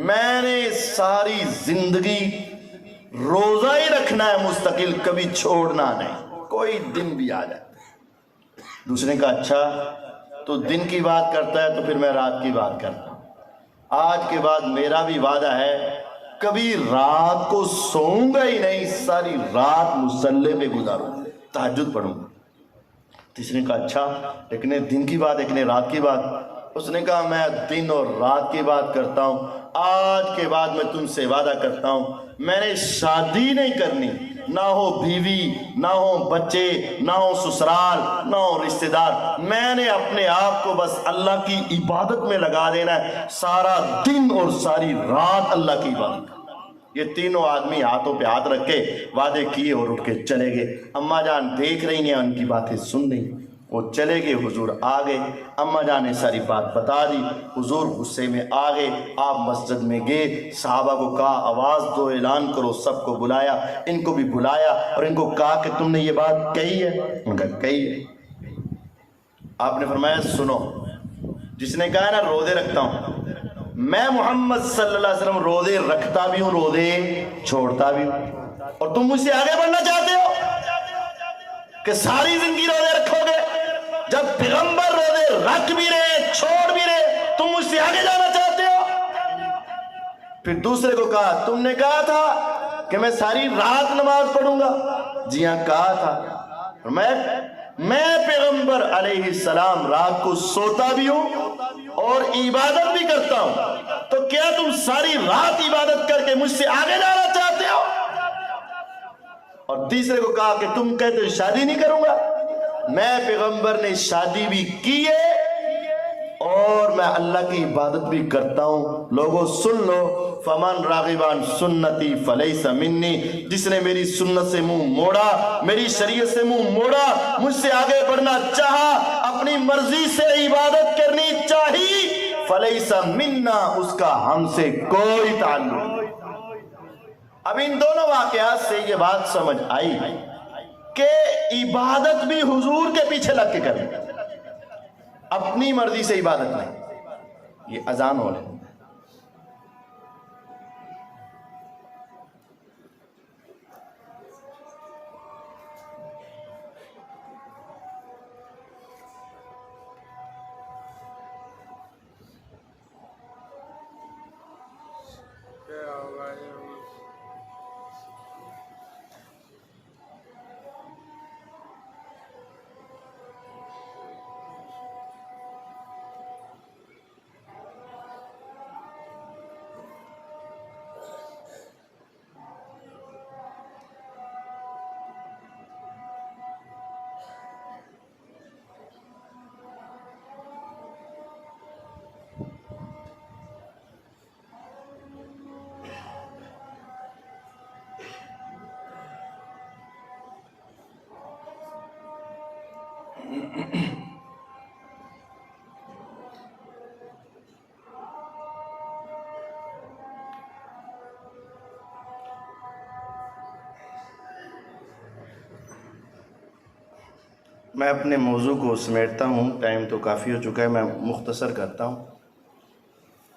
میں نے ساری زندگی روزہ ہی رکھنا ہے مستقل، کبھی چھوڑنا نہیں، کوئی دن بھی آ جائے۔ دوسرے نے کہا اچھا تو دن کی بات کرتا ہے تو پھر میں رات کی بات کرتا ہوں، آج کے بعد میرا بھی وعدہ ہے کبھی رات کو سوؤں گا ہی نہیں، ساری رات مصلی پہ گزاروں گا، تہجد پڑھوں گا۔ تیسرے نے کہا اچھا، ایک نے دن کی بات ایک نے رات کی بات، اس نے کہا میں دن اور رات کی بات کرتا ہوں، آج کے بعد میں تم سے وعدہ کرتا ہوں میں نے شادی نہیں کرنی، نہ ہو بیوی، نہ ہو بچے، نہ ہو سسرال، نہ ہو رشتہ دار، میں نے اپنے آپ کو بس اللہ کی عبادت میں لگا دینا ہے، سارا دن اور ساری رات اللہ کی عبادت۔ یہ تینوں آدمی ہاتھوں پہ ہاتھ رکھ کے وعدے کیے اور اٹھ کے چلے گئے۔ اماں جان دیکھ رہی ہیں، ان کی باتیں سن رہی ہیں، وہ چلے گئے، حضور آ گئے، اماں جان نے ساری بات بتا دی، حضور غصے میں آ گئے، آپ مسجد میں گئے، صحابہ کو کہا آواز دو، اعلان کرو، سب کو بلایا، ان کو بھی بلایا اور ان کو کہا کہ تم نے یہ بات کہی ہے؟ انہوں نے کہا کہی ہے۔ آپ نے فرمایا سنو، جس نے کہا نا روزے رکھتا ہوں، میں محمد صلی اللہ علیہ وسلم روزے رکھتا بھی ہوں، روزے چھوڑتا بھی ہوں، اور تم مجھ سے آگے بڑھنا چاہتے ہو کہ ساری زندگی روزے رکھو گے؟ جب پیغمبر روزے رکھ بھی رہے، چھوڑ بھی رہے، تم مجھ سے آگے جانا چاہتے ہو؟ پھر دوسرے کو کہا تم نے کہا تھا کہ میں ساری رات نماز پڑھوں گا؟ جی ہاں کہا تھا۔ میں پیغمبر علیہ السلام رات کو سوتا بھی ہوں اور عبادت بھی کرتا ہوں، تو کیا تم ساری رات عبادت کر کے مجھ سے آگے جانا چاہتے ہو؟ اور تیسرے کو کہا کہ تم کہتے ہو شادی نہیں کروں گا، میں پیغمبر نے شادی بھی کی ہے اور میں اللہ کی عبادت بھی کرتا ہوں۔ لوگوں سن لو، فمن راغبان سنتی فلیس منی، جس نے میری سنت سے منہ موڑا، میری شریعت سے منہ موڑا، مجھ سے آگے بڑھنا چاہا، اپنی مرضی سے عبادت کرنی چاہی، فلیس منا، اس کا ہم سے کوئی تعلق نہیں۔ اب ان دونوں واقعات سے یہ بات سمجھ آئی کہ عبادت بھی حضور کے پیچھے لگ کے کریں، اپنی مرضی سے عبادت نہیں۔ یہ اذان ہو رہی ہے۔ میں اپنے موضوع کو سمیٹتا ہوں، ٹائم تو کافی ہو چکا ہے، میں مختصر کرتا ہوں۔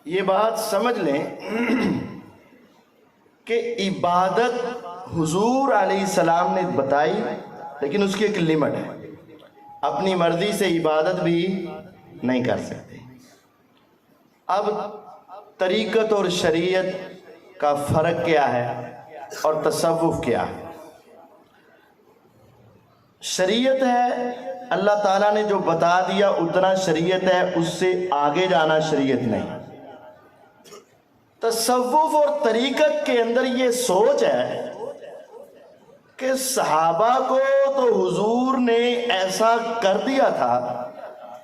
یہ بات سمجھ لیں کہ عبادت حضور علیہ السلام نے بتائی، لیکن اس کی ایک لمٹ ہے، اپنی مرضی سے عبادت بھی نہیں کر سکتے۔ اب طریقت اور شریعت کا فرق کیا ہے اور تصوف کیا ہے؟ شریعت ہے اللہ تعالیٰ نے جو بتا دیا اتنا شریعت ہے، اس سے آگے جانا شریعت نہیں۔ تصوف اور طریقت کے اندر یہ سوچ ہے کہ صحابہ کو تو حضور نے ایسا کر دیا تھا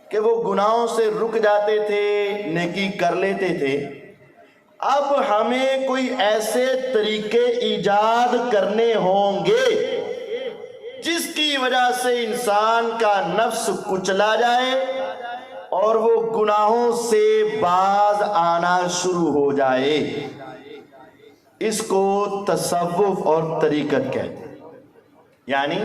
کہ وہ گناہوں سے رک جاتے تھے، نیکی کر لیتے تھے، اب ہمیں کوئی ایسے طریقے ایجاد کرنے ہوں گے جس کی وجہ سے انسان کا نفس کچلا جائے اور وہ گناہوں سے باز آنا شروع ہو جائے۔ اس کو تصوف اور طریقت کہتے ہیں۔ یعنی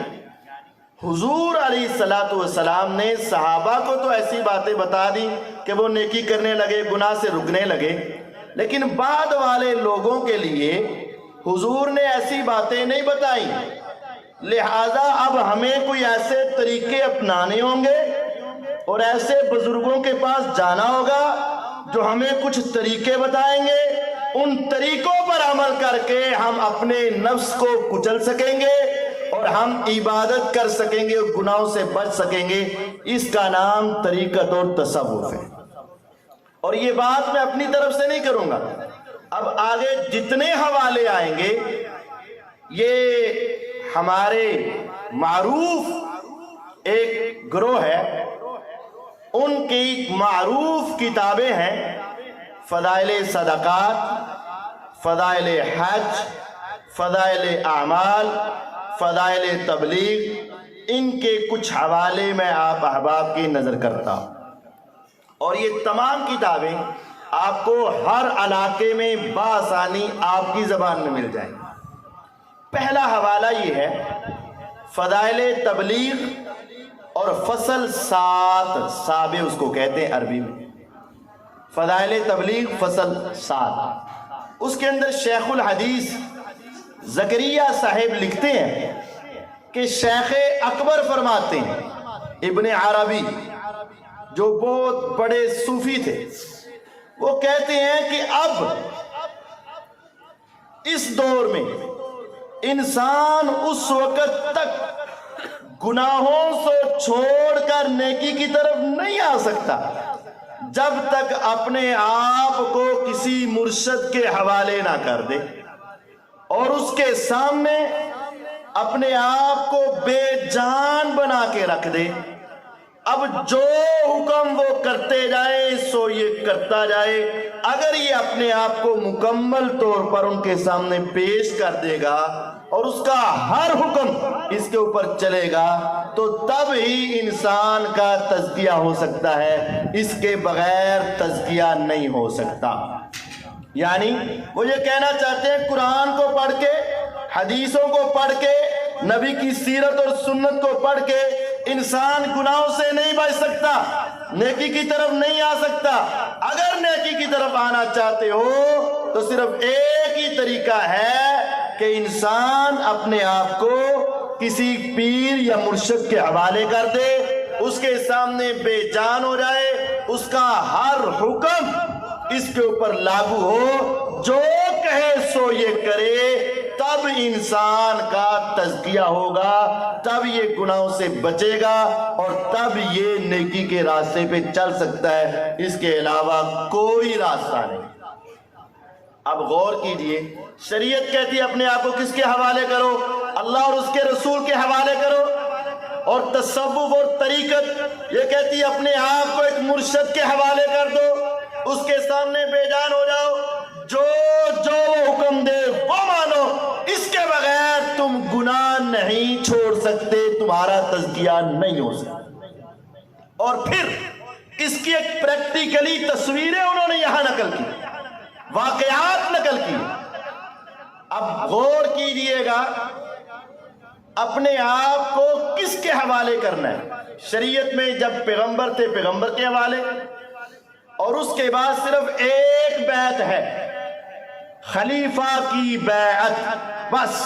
حضور علیہ السلام نے صحابہ کو تو ایسی باتیں بتا دی کہ وہ نیکی کرنے لگے، گناہ سے رکنے لگے، لیکن بعد والے لوگوں کے لیے حضور نے ایسی باتیں نہیں بتائیں، لہذا اب ہمیں کوئی ایسے طریقے اپنانے ہوں گے اور ایسے بزرگوں کے پاس جانا ہوگا جو ہمیں کچھ طریقے بتائیں گے، ان طریقوں پر عمل کر کے ہم اپنے نفس کو کچل سکیں گے اور ہم عبادت کر سکیں گے اور گناہوں سے بچ سکیں گے۔ اس کا نام طریقت اور تصوف ہے۔ اور یہ بات میں اپنی طرف سے نہیں کروں گا، اب آگے جتنے حوالے آئیں گے یہ ہمارے معروف ایک گروہ ہے، ان کی معروف کتابیں ہیں، فضائل صدقات، فضائل حج، فضائل اعمال، فضائل تبلیغ، ان کے کچھ حوالے میں آپ احباب کی نظر کرتا ہوں، اور یہ تمام کتابیں آپ کو ہر علاقے میں بآسانی آپ کی زبان میں مل جائیں گی۔ پہلا حوالہ یہ ہے فضائل تبلیغ اور فصل 7، سابع اس کو کہتے ہیں عربی میں، فضائل تبلیغ فصل 7۔ اس کے اندر شیخ الحدیث زکریا صاحب لکھتے ہیں کہ شیخ اکبر فرماتے ہیں، ابن عربی جو بہت بڑے صوفی تھے، وہ کہتے ہیں کہ اب اس دور میں انسان اس وقت تک گناہوں سے چھوڑ کر نیکی کی طرف نہیں آ سکتا جب تک اپنے آپ کو کسی مرشد کے حوالے نہ کر دے اور اس کے سامنے اپنے آپ کو بے جان بنا کے رکھ دے۔ اب جو حکم وہ کرتے جائے سو یہ کرتا جائے، اگر یہ اپنے آپ کو مکمل طور پر ان کے سامنے پیش کر دے گا اور اس کا ہر حکم اس کے اوپر چلے گا تو تب ہی انسان کا تزکیہ ہو سکتا ہے، اس کے بغیر تزکیہ نہیں ہو سکتا۔ یعنی وہ یہ کہنا چاہتے ہیں قرآن کو پڑھ کے، حدیثوں کو پڑھ کے، نبی کی سیرت اور سنت کو پڑھ کے انسان گناہوں سے نہیں بچ سکتا، نیکی کی طرف نہیں آ سکتا۔ اگر نیکی کی طرف آنا چاہتے ہو تو صرف ایک ہی طریقہ ہے کہ انسان اپنے آپ کو کسی پیر یا مرشد کے حوالے کر دے، اس کے سامنے بے جان ہو جائے، اس کا ہر حکم اس کے اوپر لاگو ہو، جو کہے سو یہ کرے، تب انسان کا تزکیہ ہوگا، تب یہ گناہوں سے بچے گا اور تب یہ نیکی کے راستے پہ چل سکتا ہے، اس کے علاوہ کوئی راستہ نہیں۔ اب غور کیجئے، شریعت کہتی ہے اپنے آپ کو کس کے حوالے کرو؟ اللہ اور اس کے رسول کے حوالے کرو، اور تصوف اور طریقت یہ کہتی ہے اپنے آپ کو ایک مرشد کے حوالے کر دو، اس کے سامنے بے جان ہو جاؤ، جو وہ حکم دے وہ مانو، اس کے بغیر تم گناہ نہیں چھوڑ سکتے، تمہارا تزکیہ نہیں ہو سکتا۔ اور پھر اس کی ایک پریکٹیکلی تصویریں انہوں نے یہاں نقل کی، واقعات نقل کی۔ اب غور کیجئے گا اپنے آپ کو کس کے حوالے کرنا ہے۔ شریعت میں جب پیغمبر تھے پیغمبر کے حوالے، اور اس کے بعد صرف ایک بیعت ہے، خلیفہ کی بیعت، بس۔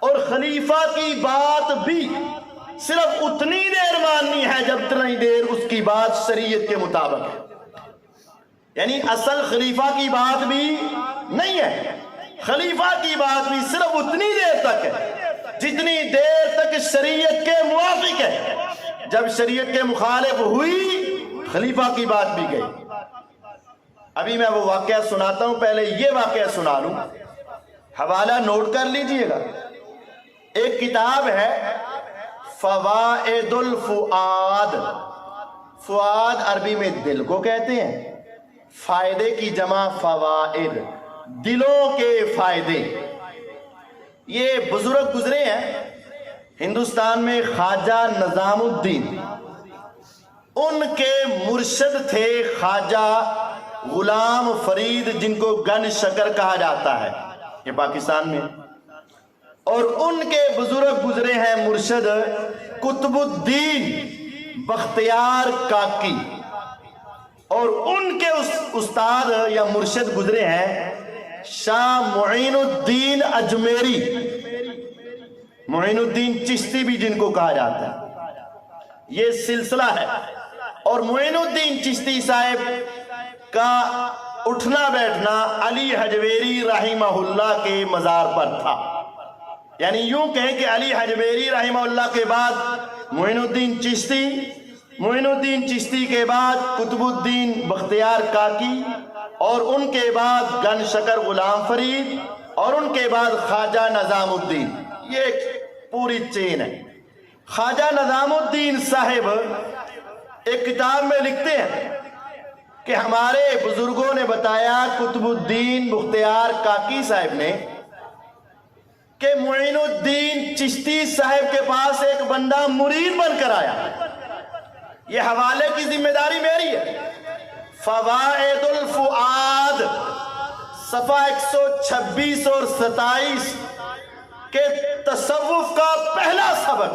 اور خلیفہ کی بات بھی صرف اتنی دیر ماننی ہے جب اتنی دیر اس کی بات شریعت کے مطابق ہے، یعنی اصل خلیفہ کی بات بھی نہیں ہے، خلیفہ کی بات بھی صرف اتنی دیر تک ہے جتنی دیر تک شریعت کے موافق ہے۔ جب شریعت کے مخالف ہوئی خلیفہ کی بات بھی گئی۔ ابھی میں وہ واقعہ سناتا ہوں، پہلے یہ واقعہ سنا لوں، حوالہ نوٹ کر لیجئے گا۔ ایک کتاب ہے فوائد الفؤاد، فؤاد عربی میں دل کو کہتے ہیں، فائدے کی جمع فوائد، دلوں کے فائدے۔ یہ بزرگ گزرے ہیں ہندوستان میں، خواجہ نظام الدین، ان کے مرشد تھے خواجہ غلام فرید، جن کو گن شکر کہا جاتا ہے، یہ پاکستان میں۔ اور ان کے بزرگ گزرے ہیں مرشد قطب الدین بختیار کاکی، اور ان کے استاد یا مرشد گزرے ہیں شاہ معین الدین اجمیری، معین الدین چشتی بھی جن کو کہا جاتا ہے، یہ سلسلہ ہے۔ اور معین الدین چشتی صاحب کا اٹھنا بیٹھنا علی حجویری رحمہ اللہ کے مزار پر تھا، یعنی یوں کہیں کہ علی حجویری رحمہ اللہ کے بعد معین الدین چشتی معین الدین چشتی کے بعد قطبالدین بختیار کاکی، اور ان کے بعد گن شکر غلام فرید، اور ان کے بعد خواجہ نظام الدین. یہ ایک پوری چین ہے. خواجہ نظام الدین صاحب ایک کتاب میں لکھتے ہیں کہ ہمارے بزرگوں نے بتایا قطب الدین بختیار کاکی صاحب نے کہ معین الدین چشتی صاحب کے پاس ایک بندہ مرید بن کر آیا. یہ حوالے کی ذمہ داری میری ہے. فوائد الفؤاد صفحہ 126 اور 27 کہ تصوف کا پہلا سبق،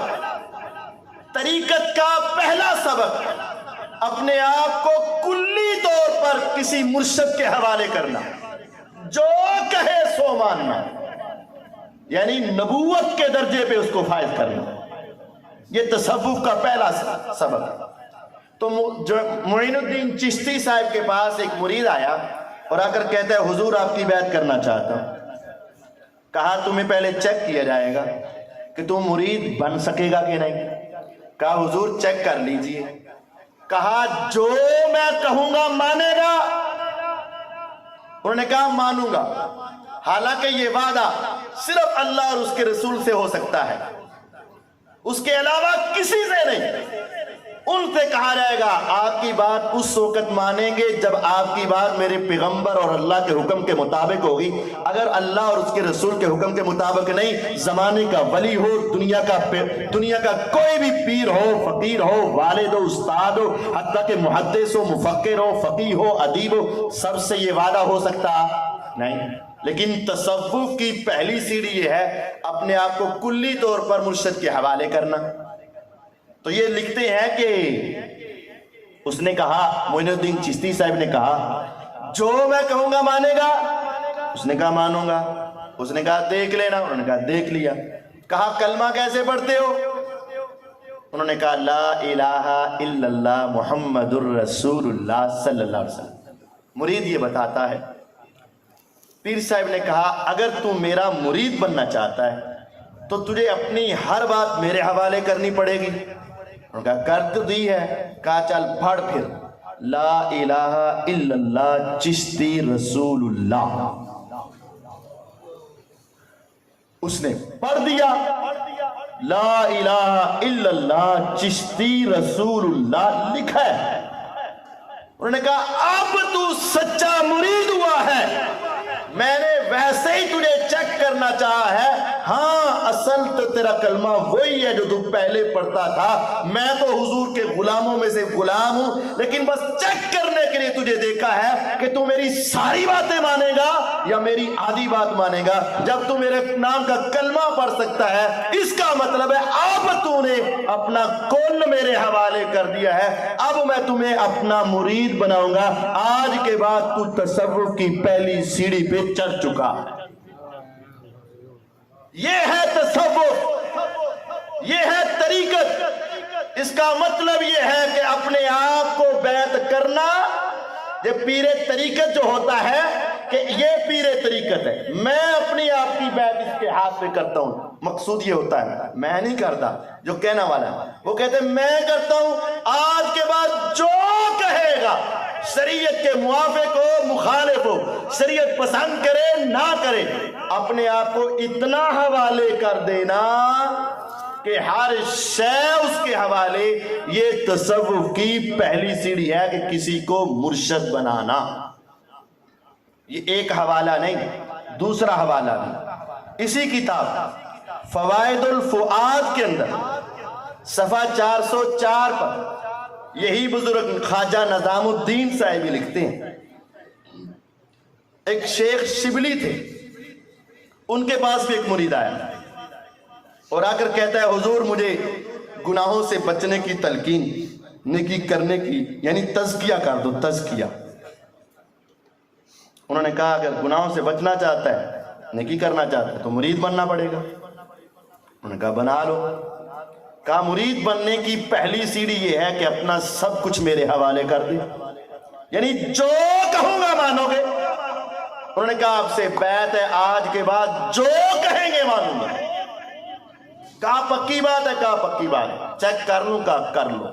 طریقت کا پہلا سبق اپنے آپ کو کلی طور پر کسی مرشد کے حوالے کرنا، جو کہے سو ماننا، یعنی نبوت کے درجے پہ اس کو فائز کرنا. یہ تصوف کا پہلا سبق. تو معین الدین چشتی صاحب کے پاس ایک مرید آیا اور آ کر کہتا ہے حضور آپ کی بیعت کرنا چاہتا ہوں. کہا تمہیں پہلے چیک کیا جائے گا کہ تم مرید بن سکے گا کہ نہیں. کہا حضور چیک کر لیجئے. کہا جو میں کہوں گا مانے گا. انہوں نے کہا مانوں گا، حالانکہ یہ وعدہ صرف اللہ اور اس کے رسول سے ہو سکتا ہے، اس کے علاوہ کسی سے نہیں. ان سے کہا جائے گا آپ کی بات اس وقت مانیں گے جب آپ کی بات میرے پیغمبر اور اللہ کے حکم کے مطابق ہوگی. اگر اللہ اور اس کے رسول کے حکم کے مطابق نہیں، زمانے کا ولی ہو، دنیا کا کوئی بھی پیر ہو، فقیر ہو، والد ہو، استاد ہو، حتیٰ کہ محدث ہو، مفکر ہو، فقیہ ہو، ادیب ہو، سب سے یہ وعدہ ہو سکتا نہیں. لیکن تصوف کی پہلی سیڑھی یہ ہے اپنے آپ کو کلی طور پر مرشد کے حوالے کرنا. تو یہ لکھتے ہیں کہ اس نے کہا، معین الدین چشتی صاحب نے کہا جو میں کہوں گا مانے گا. اس نے کہا مانوں گا. اس نے کہا دیکھ لینا. انہوں نے کہا دیکھ لیا. کہا کلمہ کیسے پڑھتے ہو؟ انہوں نے کہا لا الہ الا اللہ محمد الرسول اللہ صلی اللہ علیہ وسلم. مرید یہ بتاتا ہے. پیر صاحب نے کہا اگر تو میرا مرید بننا چاہتا ہے تو تجھے اپنی ہر بات میرے حوالے کرنی پڑے گی. انہوں نے کہا کر تو دی ہے. کہا چل پڑھ پھر لا الہ الا اللہ چشتی رسول اللہ. اس نے پڑھ دیا لا الہ الا اللہ چشتی رسول اللہ لکھا ہے. انہوں نے کہا اب تو سچا مرید ہوا ہے. میں نے ویسے ہی تجھے چیک کرنا چاہا ہے. ہاں اصل تو تیرا کلمہ وہی ہے جو تو پہلے پڑھتا تھا. میں تو حضور کے غلاموں میں سے غلام ہوں، لیکن بس چیک کرنے کے لیے تجھے دیکھا ہے کہ تو میری ساری باتیں مانے گا یا میری آدھی بات مانے گا. جب تو میرے نام کا کلمہ پڑھ سکتا ہے اس کا مطلب ہے اب تو نے اپنا کل میرے حوالے کر دیا ہے. اب میں تمہیں اپنا مرید بناؤں گا. آج کے بعد تو تصوف کی پہلی سیڑھی پہ چڑھ چکا. یہ ہے تصوف، یہ ہے طریقت. اس کا مطلب یہ ہے کہ اپنے آپ کو بیعت کرنا. یہ پیر طریقت جو ہوتا ہے کہ یہ پیر طریقت ہے. میں اپنی آپ کی بیعت اس کے ہاتھ پہ کرتا ہوں. مقصود یہ ہوتا ہے میں نہیں کرتا، جو کہنا والا ہے وہ کہتے ہیں میں کرتا ہوں. آج کے بعد جو کہے گا شریعت کے موافق ہو مخالف ہو، شریعت پسند کرے نہ کرے، اپنے آپ کو اتنا حوالے کر دینا کہ ہر شے اس کے حوالے. یہ تصوف کی پہلی سیڑھی ہے کہ کسی کو مرشد بنانا. یہ ایک حوالہ نہیں، دوسرا حوالہ بھی. اسی کتاب فوائد الفؤاد کے اندر صفحہ 404 پر یہی بزرگ خواجہ نظام الدین صاحب لکھتے ہیں. ایک شیخ شبلی تھے، ان کے پاس بھی ایک مرید آیا اور آ کر کہتا ہے حضور مجھے گناہوں سے بچنے کی تلقین، نیکی کرنے کی، یعنی تزکیہ کر دو. تزکیہ. انہوں نے کہا اگر گناہوں سے بچنا چاہتا ہے، نیکی کرنا چاہتا ہے تو مرید بننا پڑے گا. انہوں نے کہا بنا لو. کہا مرید بننے کی پہلی سیڑھی یہ ہے کہ اپنا سب کچھ میرے حوالے کر دے، یعنی جو کہوں گا مانو گے. انہوں نے کہا آپ سے بیعت ہے، آج کے بعد جو کہیں گے مانوں گا. کہا پکی بات ہے. کہا پکی بات ہے. چیک کر لوں. کہا کر لو.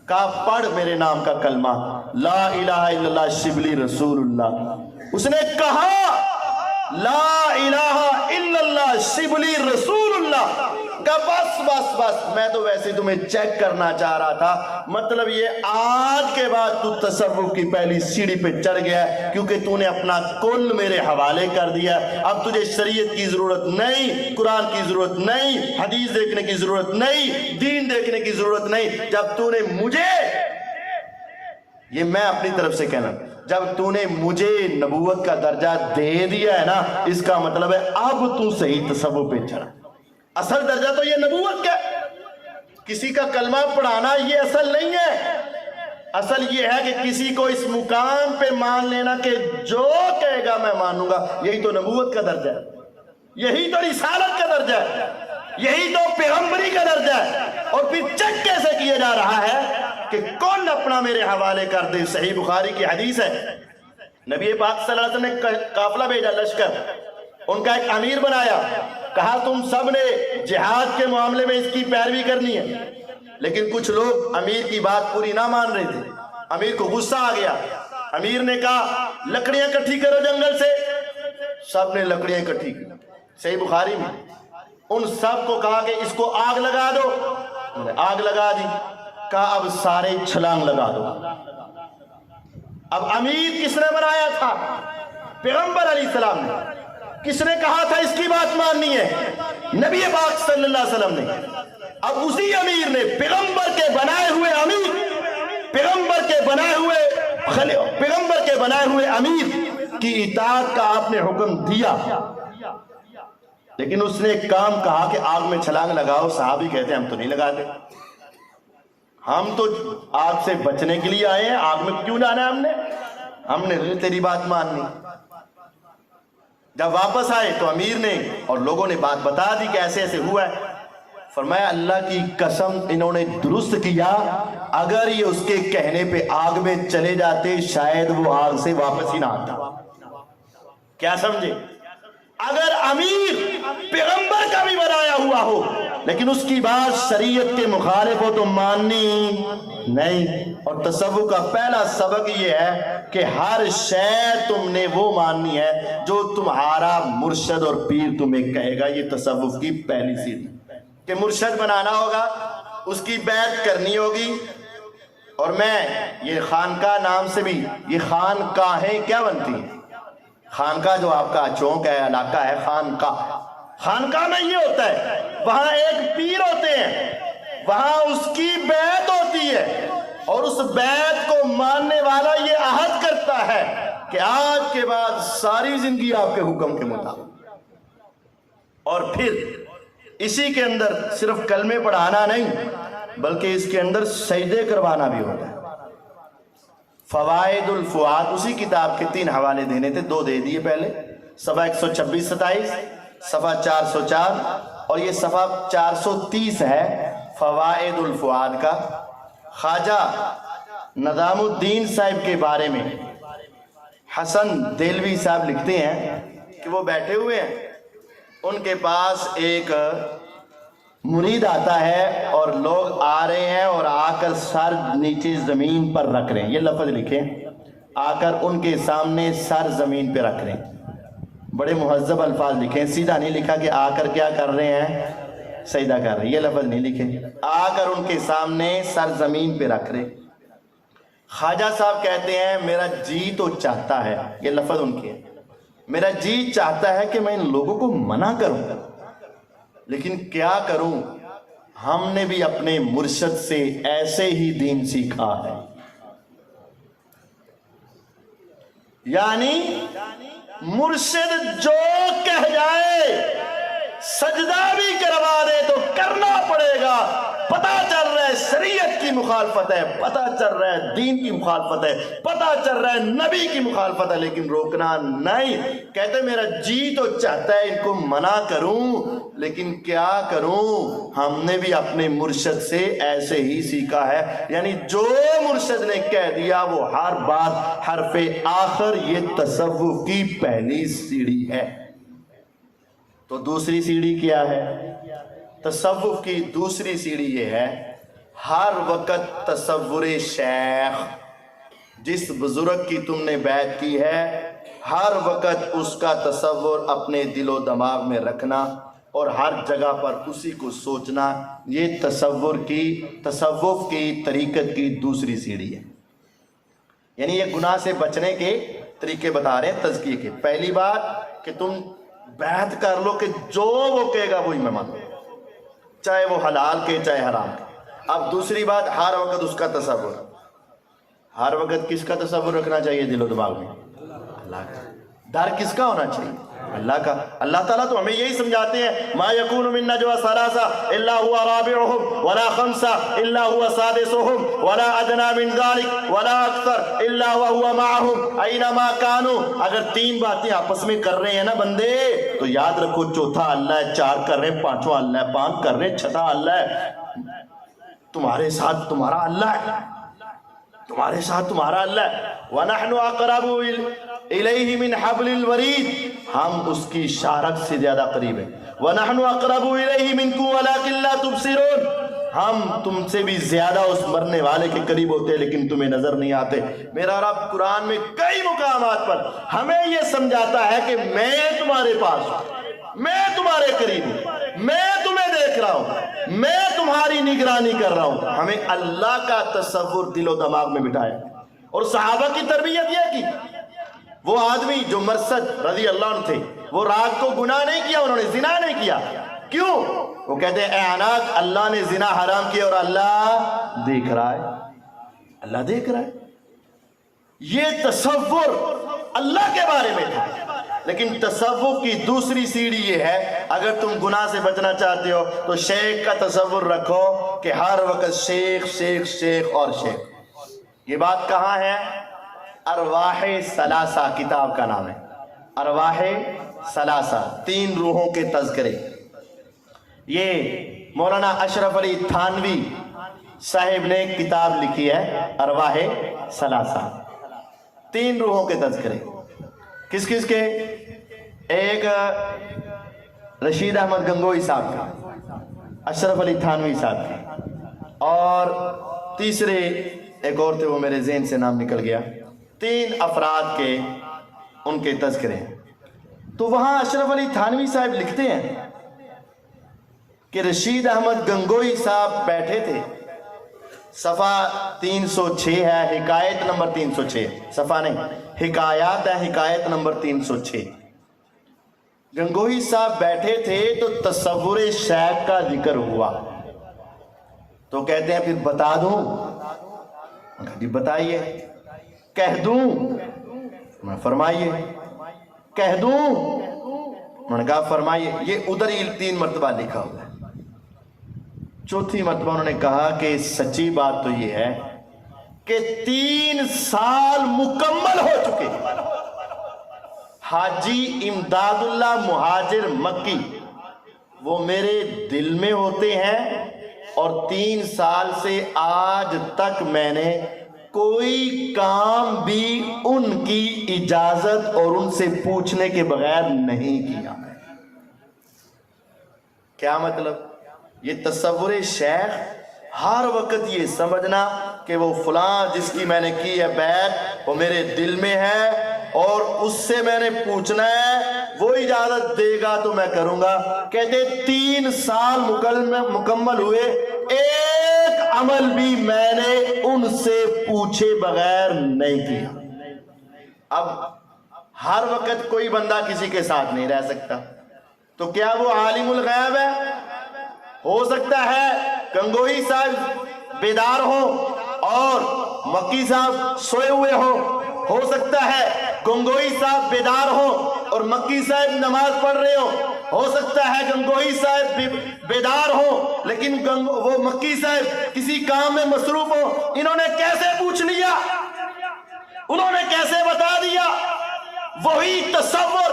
کہا پڑھ میرے نام کا کلمہ لا الہ الا اللہ شبلی رسول اللہ. اس نے کہا لا الہ الا اللہ شبلی رسول اللہ. کہا بس بس بس میں تو ویسے تمہیں چیک کرنا چاہ رہا تھا. مطلب یہ آج کے بعد تو تصوف کی پہلی سیڑھی پہ چڑھ گیا ہے کیونکہ تو نے اپنا کل میرے حوالے کر دیا. اب تجھے شریعت کی ضرورت نہیں, قرآن کی ضرورت نہیں, حدیث دیکھنے کی ضرورت نہیں, دین دیکھنے کی ضرورت نہیں. جب تو نے مجھے, یہ میں اپنی طرف سے کہنا, جب تو نے مجھے نبوت کا درجہ دے دیا ہے نا, اس کا مطلب ہے اب تو صحیح تصوف پہ چڑھا. اصل درجہ تو یہ نبوت کا ہے. کسی کا کلمہ پڑھانا یہ اصل نہیں ہے. اصل یہ ہے کہ کسی کو اس مقام پہ مان لینا کہ جو کہے گا میں مانوں گا. یہی تو نبوت کا درجہ ہے, یہی تو رسالت کا درجہ ہے, یہی تو پیغمبری کا درجہ ہے. اور پھر چیک کیسے کیا جا رہا ہے کہ کون اپنا میرے حوالے کر دے. صحیح بخاری کی حدیث ہے, نبی پاک صلی اللہ علیہ وسلم نے قافلہ بھیجا, لشکر, ان کا ایک امیر بنایا, کہا تم سب نے جہاد کے معاملے میں اس کی پیروی کرنی ہے. لیکن کچھ لوگ امیر کی بات پوری نہ مان رہے تھے. امیر کو غصہ آ گیا. امیر نے کہا لکڑیاں اکٹھی کرو جنگل سے. سب نے لکڑیاں اکٹھی کی. صحیح بخاری میں ان سب کو کہا کہ اس کو آگ لگا دو. آگ لگا دی. کہا اب سارے چھلانگ لگا دو. اب امیر کس نے بنایا تھا؟ پیغمبر علیہ السلام نے. کس نے کہا تھا اس کی بات ماننی ہے؟ نبی پاک صلی اللہ علیہ وسلم نے. اب اسی امیر نے پیغمبر کے بنائے ہوئے امیر, پیغمبر کے بنائے ہوئے امیر کی اطاعت کا آپ نے حکم دیا. لیکن اس نے ایک کام کہا کہ آگ میں چھلانگ لگاؤ. صحابی کہتے ہیں ہم تو نہیں لگاتے, ہم تو آگ سے بچنے کے لیے آئے ہیں, آگ میں کیوں جانا ہے ہم نے تیری بات ماننی. جب واپس آئے تو امیر نے اور لوگوں نے بات بتا دی کہ ایسے ایسے ہوا ہے. فرمایا اللہ کی قسم انہوں نے درست کیا, اگر یہ اس کے کہنے پہ آگ میں چلے جاتے شاید وہ آگ سے واپس ہی نہ آتا. کیا سمجھے؟ اگر امیر پیغمبر کا بھی بنایا ہوا ہو لیکن اس کی بات شریعت کے مخالف ہو تو ماننی نہیں. اور تصوف کا پہلا سبق یہ ہے کہ ہر شے تم نے وہ ماننی ہے جو تمہارا مرشد اور پیر تمہیں کہے گا. یہ تصوف کی پہلی سیڑھی کہ مرشد بنانا ہوگا, اس کی بیعت کرنی ہوگی. اور میں یہ خانقاہ نام سے بھی, یہ خانقاہیں کیا بنتی ہیں؟ خانقاہ جو آپ کا چونک ہے, علاقہ ہے, خانقاہ میں یہ ہوتا ہے, وہاں ایک پیر ہوتے ہیں, وہاں اس کی بیعت ہوتی ہے اور اس بیعت کو ماننے والا یہ عہد کرتا ہے کہ آج کے بعد ساری زندگی آپ کے حکم کے مطابق. اور پھر اسی کے اندر صرف کلمے پڑھانا نہیں بلکہ اس کے اندر سجدے کروانا بھی ہوتا ہے. فوائد الفؤاد, اسی کتاب کے 3 حوالے دینے تھے, 2 دے دیے پہلے, صفحہ 126-27, صفحہ 404 اور یہ صفحہ 430 ہے فوائد الفؤاد کا. خواجہ نظام الدین صاحب کے بارے میں حسن دہلوی صاحب لکھتے ہیں کہ وہ بیٹھے ہوئے ہیں, ان کے پاس ایک مرید آتا ہے اور لوگ آ رہے ہیں اور آ کر سر نیچے زمین پر رکھ رہے ہیں. یہ لفظ لکھیں, آ کر ان کے سامنے سر زمین پہ رکھ رہے ہیں. بڑے مہذب الفاظ لکھیں, سیدھا نہیں لکھا کہ آ کر کیا کر رہے ہیں, سجدہ کر رہے ہیں. یہ لفظ نہیں لکھیں, آ کر ان کے سامنے سر زمین پہ رکھ رہے. خواجہ صاحب کہتے ہیں میرا جی تو چاہتا ہے, یہ لفظ ان کے, میرا جی چاہتا ہے کہ میں ان لوگوں کو منع کروں لیکن کیا کروں, ہم نے بھی اپنے مرشد سے ایسے ہی دین سیکھا ہے. یعنی مرشد جو کہہ جائے سجدہ بھی کروا دے تو کرنا پڑے گا. پتہ چل رہا ہے شریعت کی مخالفت ہے, پتہ چل رہا ہے دین کی مخالفت ہے, پتہ چل رہا ہے نبی کی مخالفت ہے, لیکن روکنا نہیں. کہتے میرا جی تو چاہتا ہے ان کو منع کروں لیکن کیا کروں, ہم نے بھی اپنے مرشد سے ایسے ہی سیکھا ہے. یعنی جو مرشد نے کہہ دیا وہ ہر بات حرف آخر. یہ تصوف کی پہلی سیڑھی ہے. تو دوسری سیڑھی کیا ہے؟ تصوف کی دوسری سیڑھی یہ ہے ہر وقت تصور شیخ، جس بزرگ کی تم نے بیعت کی ہے ہر وقت اس کا تصور اپنے دل و دماغ میں رکھنا اور ہر جگہ پر اسی کو سوچنا، یہ تصوف کی طریقت کی دوسری سیڑھی ہے۔ یعنی یہ گناہ سے بچنے کے طریقے بتا رہے ہیں تزکیے کے۔ پہلی بات کہ تم بیعت کر لو کہ جو وہ کہے گا وہی میں مانوں، چاہے وہ حلال کے چاہے حرام کے۔ اب دوسری بات، ہر وقت اس کا تصور، ہر وقت کس کا تصور رکھنا چاہیے دل و دماغ میں؟ اللہ کا۔ ڈر کس کا ہونا چاہیے؟ اللہ کا۔ اللہ تعالیٰ تو ہمیں یہی سمجھاتے ہیں ما یکون من نجوى ثلاثة الا هو رابعهم ولا خمسة الا هو سادسهم ولا ادنى من ذلك ولا اکثر الا وهو معهم اينما كانوا۔ اگر تین باتیں آپس میں کر رہے ہیں نا بندے تو یاد رکھو چوتھا اللہ ہے، چار کر رہے ہیں پانچواں اللہ ہے، پانچ کر رہے ہیں چھٹا اللہ ہے، تمہارے ساتھ تمہارا اللہ ہے، تمہارے ساتھ تمہارا اللہ ہے۔ وَنَحْنُ أَقْرَبُ إِلَيْهِ مِنْ حَبْلِ الْوَرِيدِ، ہم اس کی شارک سے زیادہ قریب ہیں۔ وَنَحْنُ أَقْرَبُ إِلَيْهِ مِنْكُمْ وَلَكِنْ لَا تُبْصِرُونَ، ہم تم سے بھی زیادہ اس مرنے والے کے قریب ہوتے ہیں لیکن تمہیں نظر نہیں آتے۔ میرا رب قرآن میں کئی مقامات پر ہمیں یہ سمجھاتا ہے کہ میں تمہارے پاس ہوں، میں تمہارے قریب ہوں، میں تمہیں دیکھ رہا ہوں، میں تمہاری نگرانی کر رہا ہوں۔ ہمیں اللہ کا تصور دل و دماغ میں بٹھایا۔ اور صحابہ کی تربیت یہ کی، وہ آدمی جو مرثد رضی اللہ عنہ تھے، وہ رات کو گناہ نہیں کیا، انہوں نے زنا نہیں کیا۔ کیوں؟ وہ کہتے ہیں اے عناق، اللہ نے زنا حرام کیا اور اللہ دیکھ رہا ہے، اللہ دیکھ رہا ہے۔ یہ تصور اللہ کے بارے میں تھا۔ لیکن تصوف کی دوسری سیڑھی یہ ہے، اگر تم گناہ سے بچنا چاہتے ہو تو شیخ کا تصور رکھو کہ ہر وقت شیخ شیخ شیخ اور شیخ۔ یہ بات کہاں ہے؟ ارواح ثلاثہ کتاب کا نام ہے، ارواح ثلاثہ، تین روحوں کے تذکرے۔ یہ مولانا اشرف علی تھانوی صاحب نے کتاب لکھی ہے ارواح ثلاثہ، تین روحوں کے تذکرے۔ کس کس کے؟ ایک رشید احمد گنگوئی صاحب کا، اشرف علی تھانوی صاحب کا، اور تیسرے ایک اور تھے، وہ میرے ذہن سے نام نکل گیا۔ تین افراد کے ان کے تذکرے ہیں۔ تو وہاں اشرف علی تھانوی صاحب لکھتے ہیں کہ رشید احمد گنگوئی صاحب بیٹھے تھے، صفحہ 306 ہے، حکایت نمبر 306، صفحہ نہیں، حکایات ہے، حکایت نمبر 306۔ گنگوئی صاحب بیٹھے تھے تو تصور شیخ کا ذکر ہوا، تو کہتے ہیں پھر بتا دوں؟ جی بتائیے۔ کہہ دوں؟ میں فرمائیے۔ کہہ دوں؟ میں نے کہا فرمائیے۔ یہ ادھر ہی 3 مرتبہ لکھا ہوا ہے۔ چوتھی مرتبہ انہوں نے کہا کہ سچی بات تو یہ ہے کہ 3 سال مکمل ہو چکے، حاجی امداد اللہ مہاجر مکی وہ میرے دل میں ہوتے ہیں، اور 3 سال سے آج تک میں نے کوئی کام بھی ان کی اجازت اور ان سے پوچھنے کے بغیر نہیں کیا۔ کیا مطلب؟ یہ تصور شیخ، ہر وقت یہ سمجھنا کہ وہ فلاں جس کی میں نے کی ہے بیعت وہ میرے دل میں ہے اور اس سے میں نے پوچھنا ہے، وہ اجازت دے گا تو میں کروں گا۔ کہتے 3 سال مکمل ہوئے، ایک عمل بھی میں نے ان سے پوچھے بغیر نہیں کیا۔ اب ہر وقت کوئی بندہ کسی کے ساتھ نہیں رہ سکتا، تو کیا وہ عالم الغیب ہے؟ ہو سکتا ہے گنگوئی صاحب بیدار ہو اور مکی صاحب سوئے ہوئے ہو سکتا ہے گنگوئی صاحب بیدار ہو اور مکی صاحب نماز پڑھ رہے ہو سکتا ہے گنگوئی صاحب بیدار ہو لیکن وہ مکی صاحب کسی کام میں مصروف ہو۔ انہوں نے کیسے پوچھ لیا؟ انہوں نے کیسے بتا دیا؟ وہی تصور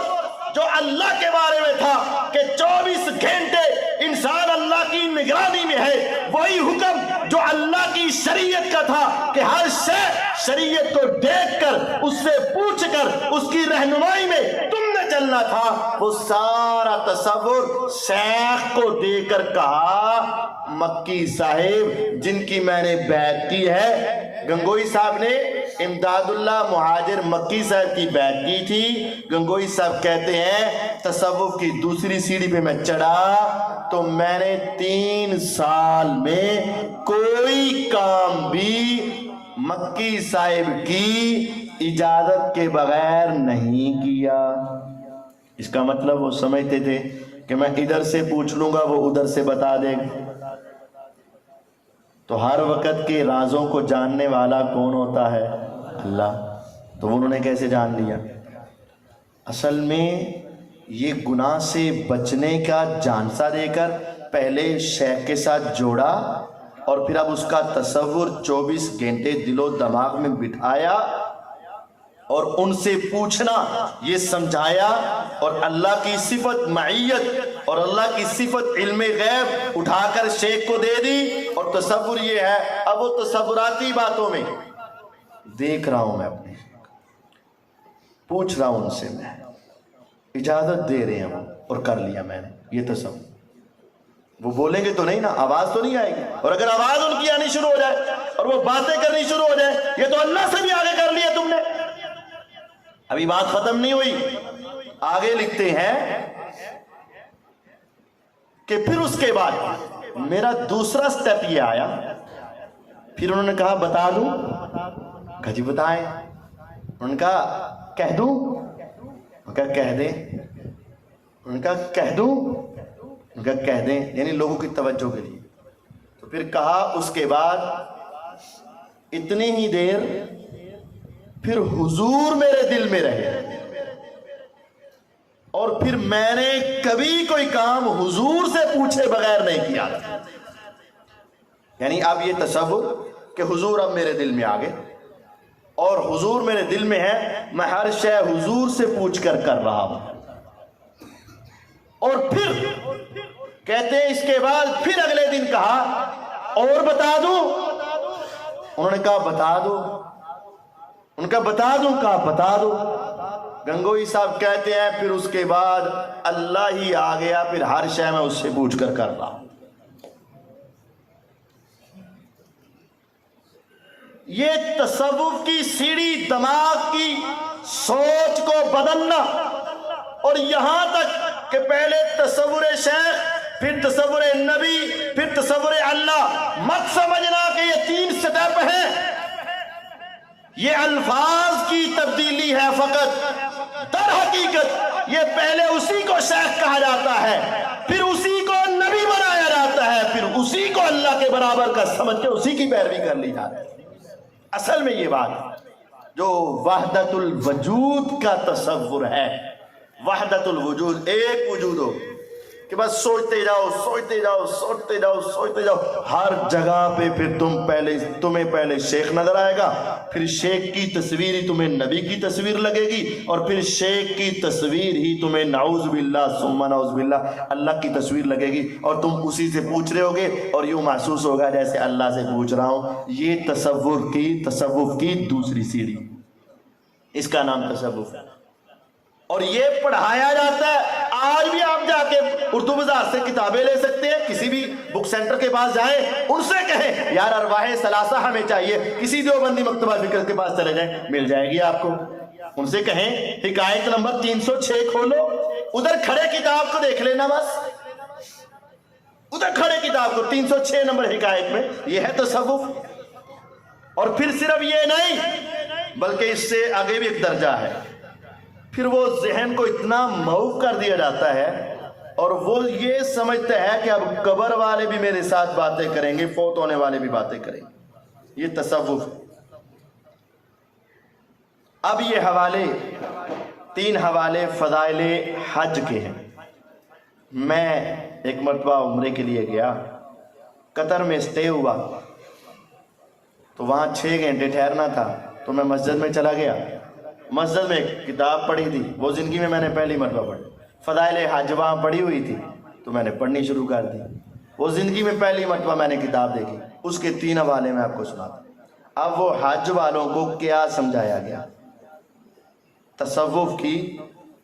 جو اللہ کے بارے میں تھا کہ 24 گھنٹے انسان اللہ کی نگرانی میں ہے، وہی حکم جو اللہ کی شریعت کا تھا کہ ہر شے شریعت کو دیکھ کر اس سے پوچھ کر اس کی رہنمائی میں تم نے چلنا چلنا تھا وہ سارا تصور شیخ کو دے کر کہا مکی صاحب جن کی میں نے بیعت کی ہے. گنگوئی صاحب نے امداد اللہ مہاجر مکی صاحب کی بیعت کی تھی. گنگوئی صاحب کہتے ہیں تصوف کی دوسری سیڑھی پہ میں چڑھا تو میں نے 3 سال میں کوئی کام بھی مکی صاحب کی اجازت کے بغیر نہیں کیا. اس کا مطلب وہ سمجھتے تھے کہ میں ادھر سے پوچھ لوں گا وہ ادھر سے بتا دے گا. تو ہر وقت کے رازوں کو جاننے والا کون ہوتا ہے؟ اللہ. تو انہوں نے کیسے جان لیا؟ اصل میں یہ گناہ سے بچنے کا جانسا دے کر پہلے شیخ کے ساتھ جوڑا اور پھر اب اس کا تصور 24 گھنٹے دل و دماغ میں بٹھایا اور ان سے پوچھنا یہ سمجھایا اور اللہ کی صفت معیت اور اللہ کی صفت علم غیب اٹھا کر شیخ کو دے دی. اور تصور یہ ہے اب وہ تصوراتی باتوں میں دیکھ رہا ہوں میں اپنے پوچھ رہا ہوں ان سے میں اجازت دے رہے ہیں اور کر لیا میں نے یہ تصور. وہ بولیں گے تو نہیں نا آواز تو نہیں آئے گی اور اگر آواز ان کی آنی شروع ہو جائے اور وہ باتیں کرنی شروع ہو جائے یہ تو اللہ سے بھی آگے کر لیا تم نے. ابھی بات ختم نہیں ہوئی. آگے لکھتے ہیں کہ پھر اس کے بعد میرا دوسرا سٹیپ یہ آیا. پھر انہوں نے کہا بتا دوں؟ کہا جی بتائیں. انہوں نے کہا کہہ دوں؟ انہوں نے کہا کہہ دیں. انہوں نے کہا کہہ دوں؟ انہوں نے کہا کہہ دیں یعنی لوگوں کی توجہ کے لیے. تو پھر کہا اس کے بعد اتنی ہی دیر پھر حضور میرے دل میں رہے اور پھر میں نے کبھی کوئی کام حضور سے پوچھے بغیر نہیں کیا. یعنی اب یہ تصور کہ حضور اب میرے دل میں آ گئے اور حضور میرے دل میں ہے میں ہر شے حضور سے پوچھ کر رہا ہوں. اور پھر کہتے ہیں اس کے بعد پھر اگلے دن کہا اور بتا دوں؟ انہوں نے کہا بتا دو. ان کا بتا دوں؟ کہا بتا دو. گنگوئی صاحب کہتے ہیں پھر اس کے بعد اللہ ہی آ گیا پھر ہر شے میں اس سے پوچھ کر رہا ہوں. یہ تصوف کی سیڑھی دماغ کی سوچ کو بدلنا اور یہاں تک کہ پہلے تصور شیخ پھر تصور نبی پھر تصور اللہ. مت سمجھنا کہ یہ 3 سٹیپ ہیں. یہ الفاظ کی تبدیلی ہے فقط. در حقیقت یہ پہلے اسی کو شیخ کہا جاتا ہے پھر اسی کو نبی بنایا جاتا ہے پھر اسی کو اللہ کے برابر کا سمجھ کے اسی کی پیروی کر لی جاتی ہے. اصل میں یہ بات جو وحدت الوجود کا تصور ہے وحدت الوجود ایک وجود ہو کہ بس سوچتے جاؤ سوچتے جاؤ سوچتے جاؤ سوچتے جاؤ. ہر جگہ پہ پھر تمہیں پہلے شیخ نظر آئے گا پھر شیخ کی تصویر ہی تمہیں نبی کی تصویر لگے گی اور پھر شیخ کی تصویر ہی تمہیں نعوذ باللہ ثم نعوذ باللہ اللہ کی تصویر لگے گی اور تم اسی سے پوچھ رہے ہوگے اور یوں محسوس ہوگا جیسے اللہ سے پوچھ رہا ہوں. یہ تصوف کی دوسری سیڑھی اس کا نام تصوف ہے اور یہ پڑھایا جاتا ہے. آج بھی آپ جا کے اردو بازار سے کتابیں لے سکتے ہیں کسی بھی بک سینٹر کے پاس جائیں ان سے کہیں یار ارواح ثلاثہ ہمیں چاہیے کسی دیوبندی مکتبہ فکر کے پاس چلے جائیں مل جائے گی آپ کو. ان سے کہیں حکایت نمبر 306 کھولو ادھر کھڑے کتاب کو دیکھ لینا بس ادھر کھڑے کتاب کو 306 نمبر حکایت میں یہ ہے تصوف. اور پھر صرف یہ نہیں بلکہ اس سے آگے بھی ایک درجہ ہے. پھر وہ ذہن کو اتنا معوف کر دیا جاتا ہے اور وہ یہ سمجھتا ہے کہ اب قبر والے بھی میرے ساتھ باتیں کریں گے فوت ہونے والے بھی باتیں کریں گے. یہ تصوف. اب یہ حوالے 3 حوالے فضائل حج کے ہیں. میں ایک مرتبہ عمرے کے لیے گیا قطر میں اسٹے ہوا تو وہاں 6 گھنٹے ٹھہرنا تھا تو میں مسجد میں چلا گیا. مسجد میں ایک کتاب پڑھی تھی وہ زندگی میں نے پہلی مرتبہ پڑھی. فضائل حج وہاں پڑھی ہوئی تھی تو میں نے پڑھنی شروع کر دی. وہ زندگی میں پہلی مرتبہ میں نے کتاب دیکھی. اس کے 3 حوالے میں آپ کو سناتا ہوں. اب وہ حج والوں کو کیا سمجھایا گیا تصوف کی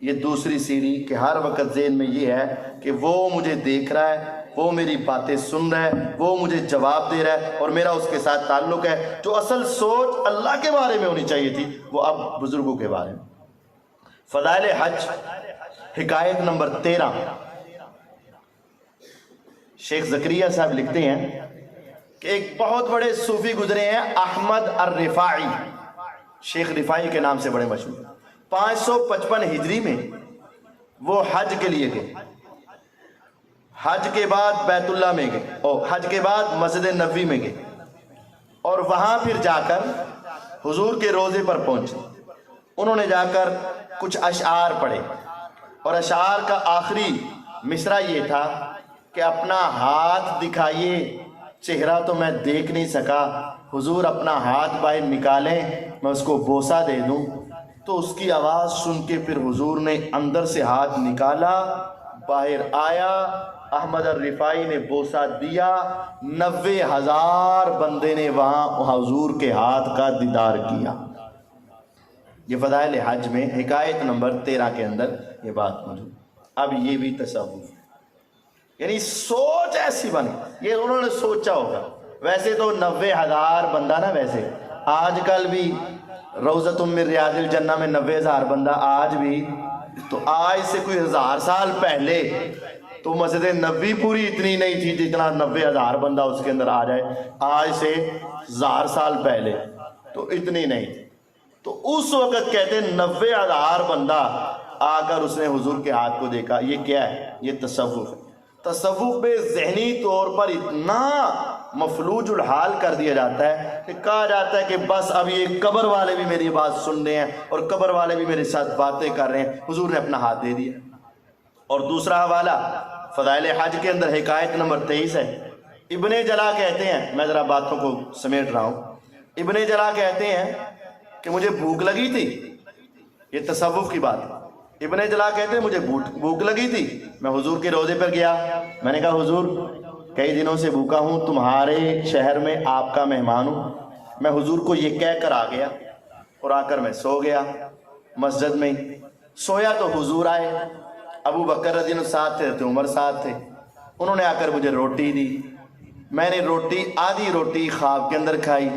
یہ دوسری سیڑھی کہ ہر وقت ذہن میں یہ ہے کہ وہ مجھے دیکھ رہا ہے، وہ میری باتیں سن رہا ہے، وہ مجھے جواب دے رہا ہے اور میرا اس کے ساتھ تعلق ہے۔ جو اصل سوچ اللہ کے بارے میں ہونی چاہیے تھی وہ اب بزرگوں کے بارے میں۔ فضائل حج حکایت نمبر 13، شیخ زکریا صاحب لکھتے ہیں کہ ایک بہت بڑے صوفی گزرے ہیں، احمد الرفاعی، شیخ رفاعی کے نام سے بڑے مشہور۔ 555 ہجری میں وہ حج کے لیے گئے، حج کے بعد بیت اللہ میں گئے اور حج کے بعد مسجد نبوی میں گئے اور وہاں پھر جا کر حضور کے روضے پر پہنچے۔ انہوں نے جا کر کچھ اشعار پڑھے اور اشعار کا آخری مصرع یہ تھا کہ اپنا ہاتھ دکھائیے، چہرہ تو میں دیکھ نہیں سکا، حضور اپنا ہاتھ باہر نکالیں میں اس کو بوسہ دے دوں۔ تو اس کی آواز سن کے پھر حضور نے اندر سے ہاتھ نکالا، باہر آیا، احمد الرفاعی نے بوسہ دیا، 90,000 بندے نے وہاں حضور کے ہاتھ کا دیدار کیا۔ یہ فضائل حج میں حکایت نمبر 13 کے اندر یہ بات موجود۔ اب یہ بھی تصوف ہے، یعنی سوچ ایسی بنی، یہ انہوں نے سوچا ہوگا۔ ویسے تو 90,000 بندہ نا، ویسے آج کل بھی روضۃ من ریاض الجنہ میں 90,000 بندہ آج بھی، تو آج سے کوئی 1000 سال پہلے تو مسجد نبوی پوری اتنی نہیں تھی جتنا 90,000 بندہ اس کے اندر آ جائے، آج سے 1000 سال پہلے تو اتنی نہیں تھی۔ تو اس وقت کہتے ہیں 90,000 بندہ آ کر اس نے حضور کے ہاتھ کو دیکھا۔ یہ کیا ہے؟ یہ تصوف ہے۔ تصوف میں ذہنی طور پر اتنا مفلوج الحال کر دیا جاتا ہے کہ کہا جاتا ہے کہ بس اب یہ قبر والے بھی میری بات سن رہے ہیں اور قبر والے بھی میرے ساتھ باتیں کر رہے ہیں، حضور نے اپنا ہاتھ دے دیا۔ اور دوسرا حوالہ فضائل حج کے اندر حکایت نمبر 23 ہے۔ ابن جلا کہتے ہیں، میں ذرا باتوں کو سمیٹ رہا ہوں، ابن جلا کہتے ہیں کہ مجھے بھوک لگی تھی، یہ تصوف کی بات ہے۔ ابن جلا کہتے ہیں مجھے بھوک لگی تھی، میں حضور کے روضے پر گیا، میں نے کہا حضور کئی دنوں سے بھوکا ہوں، تمہارے شہر میں آپ کا مہمان ہوں۔ میں حضور کو یہ کہہ کر آ گیا اور آ کر میں سو گیا مسجد میں۔ سویا تو حضور آئے، ابو بکر رضی اللہ ساتھ تھے تو عمر ساتھ تھے، انہوں نے آ کر مجھے روٹی دی، میں نے روٹی آدھی روٹی خواب کے اندر کھائی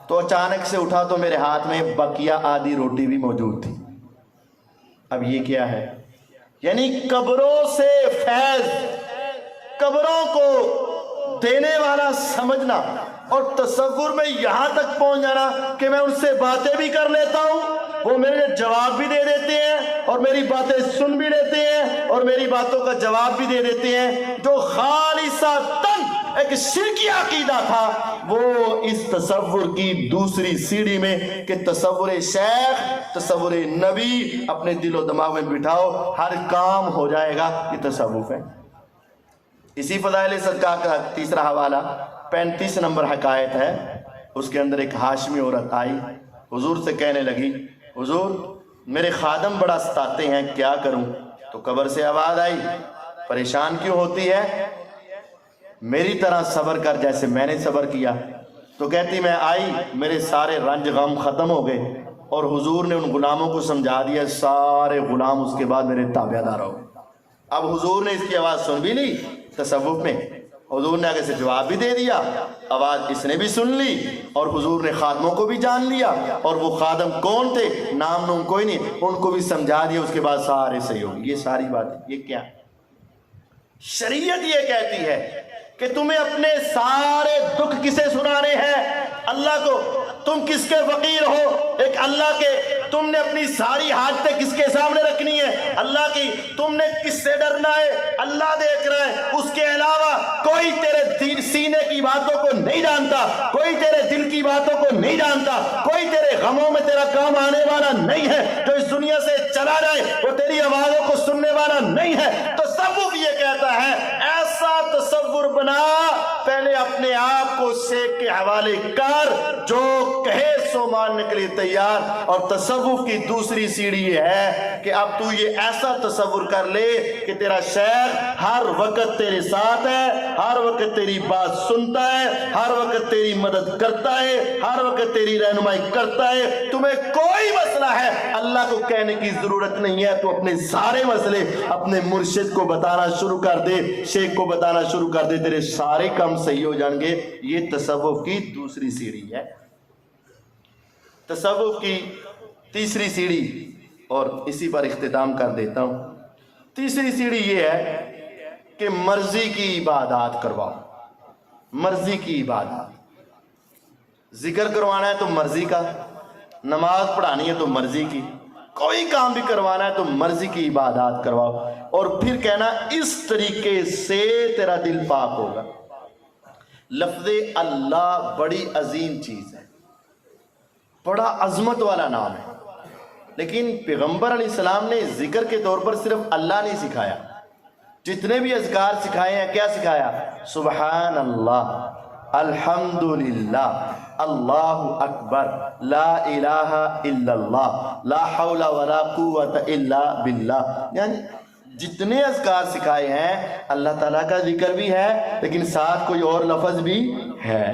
تو اچانک سے اٹھا تو میرے ہاتھ میں بقیہ آدھی روٹی بھی موجود تھی۔ اب یہ کیا ہے؟ یعنی قبروں سے فیض، قبروں کو دینے والا سمجھنا اور تصور میں یہاں تک پہنچ جانا کہ میں ان سے باتیں بھی کر لیتا ہوں، وہ میرے جواب بھی دے دیتے ہیں اور میری باتیں سن بھی لیتے ہیں اور میری باتوں کا جواب بھی دے دیتے ہیں۔ جو خالصتاً ایک شرکی عقیدہ تھا وہ اس تصور کی دوسری سیڑھی میں کہ تصور شیخ، تصور نبی اپنے دل و دماغ میں بٹھاؤ، ہر کام ہو جائے گا، یہ تصوف ہے۔ اسی فضائل صدقہ کا تیسرا حوالہ 35 نمبر حکایت ہے، اس کے اندر ایک ہاشمی عورت آئی، حضور سے کہنے لگی حضور میرے خادم بڑا ستاتے ہیں، کیا کروں؟ تو قبر سے آواز آئی پریشان کیوں ہوتی ہے؟ میری طرح صبر کر جیسے میں نے صبر کیا۔ تو کہتی میں آئی، میرے سارے رنج غم ختم ہو گئے اور حضور نے ان غلاموں کو سمجھا دیا، سارے غلام اس کے بعد میرے تابع دار ہو۔ اب حضور نے اس کی آواز سن بھی لی، تصوف میں حضور نے آگے سے جواب بھی دے دیا، آواز اس نے بھی سن لی اور حضور نے خادموں کو بھی جان لیا، اور وہ خادم کون تھے نام نوم کوئی نہیں، ان کو بھی سمجھا دیا، اس کے بعد سارے صحیح ہو گئے۔ یہ ساری بات یہ کیا؟ شریعت یہ کہتی ہے کہ تمہیں اپنے سارے دکھ کسے سنانے ہیں؟ اللہ کو۔ تم کس کے فقیر ہو؟ ایک اللہ کے۔ تم نے اپنی ساری حاجتیں کس کے سامنے رکھنی ہے؟ اللہ کی۔ تم نے کس سے ڈرنا ہے؟ اللہ دیکھ رہا ہے، اس کے علاوہ کوئی تیرے سینے کی باتوں کو نہیں جانتا، کوئی تیرے دل کی باتوں کو نہیں جانتا، کوئی تیرے غموں میں تیرا کام آنے والا نہیں ہے، جو اس دنیا سے چلا جائے وہ تیری آوازوں کو سننے والا نہیں ہے۔ تصوف یہ کہتا ہے ایسا تصور بنا، پہلے اپنے آپ کو شیخ کے حوالے کر، جو کہے سو ماننے کے لیے تیار۔ اور تصوف کی دوسری سیڑھی یہ ہے کہ اب تو یہ ایسا تصور کر لے کہ تیرا شیخ ہر وقت تیرے ساتھ ہے، ہر وقت تیری بات سنتا ہے، ہر وقت تیری مدد کرتا ہے، ہر وقت تیری رہنمائی کرتا ہے۔ تمہیں کوئی مسئلہ ہے اللہ کو کہنے کی ضرورت نہیں ہے، تو اپنے سارے مسئلے اپنے مرشد کو بتانا شروع کر دے، شیخ کو بتانا شروع کر دے، تیرے سارے کام صحیح ہو جائیں گے۔ یہ تصوف کی دوسری سیڑھی ہے۔ تصوف کی تیسری سیڑھی، اور اسی پر اختتام کر دیتا ہوں، تیسری سیڑھی یہ ہے کہ مرضی کی عبادات کرواؤ، مرضی کی عبادات۔ ذکر کروانا ہے تو مرضی کا، نماز پڑھانی ہے تو مرضی کی، کوئی کام بھی کروانا ہے تو مرضی کی عبادات کرواؤ، اور پھر کہنا اس طریقے سے تیرا دل پاک ہوگا۔ لفظ اللہ بڑی عظیم چیز ہے، بڑا عظمت والا نام ہے، لیکن پیغمبر علیہ السلام نے ذکر کے طور پر صرف اللہ نہیں سکھایا، جتنے بھی اذکار سکھائے ہیں کیا سکھایا؟ سبحان اللہ، الحمدللہ، اللہ اکبر، لا الہ الا اللہ، لا حول ولا قوت الا باللہ۔ یعنی جتنے اذکار سکھائے ہیں اللہ تعالیٰ کا ذکر بھی ہے، لیکن ساتھ کوئی اور لفظ بھی ہے،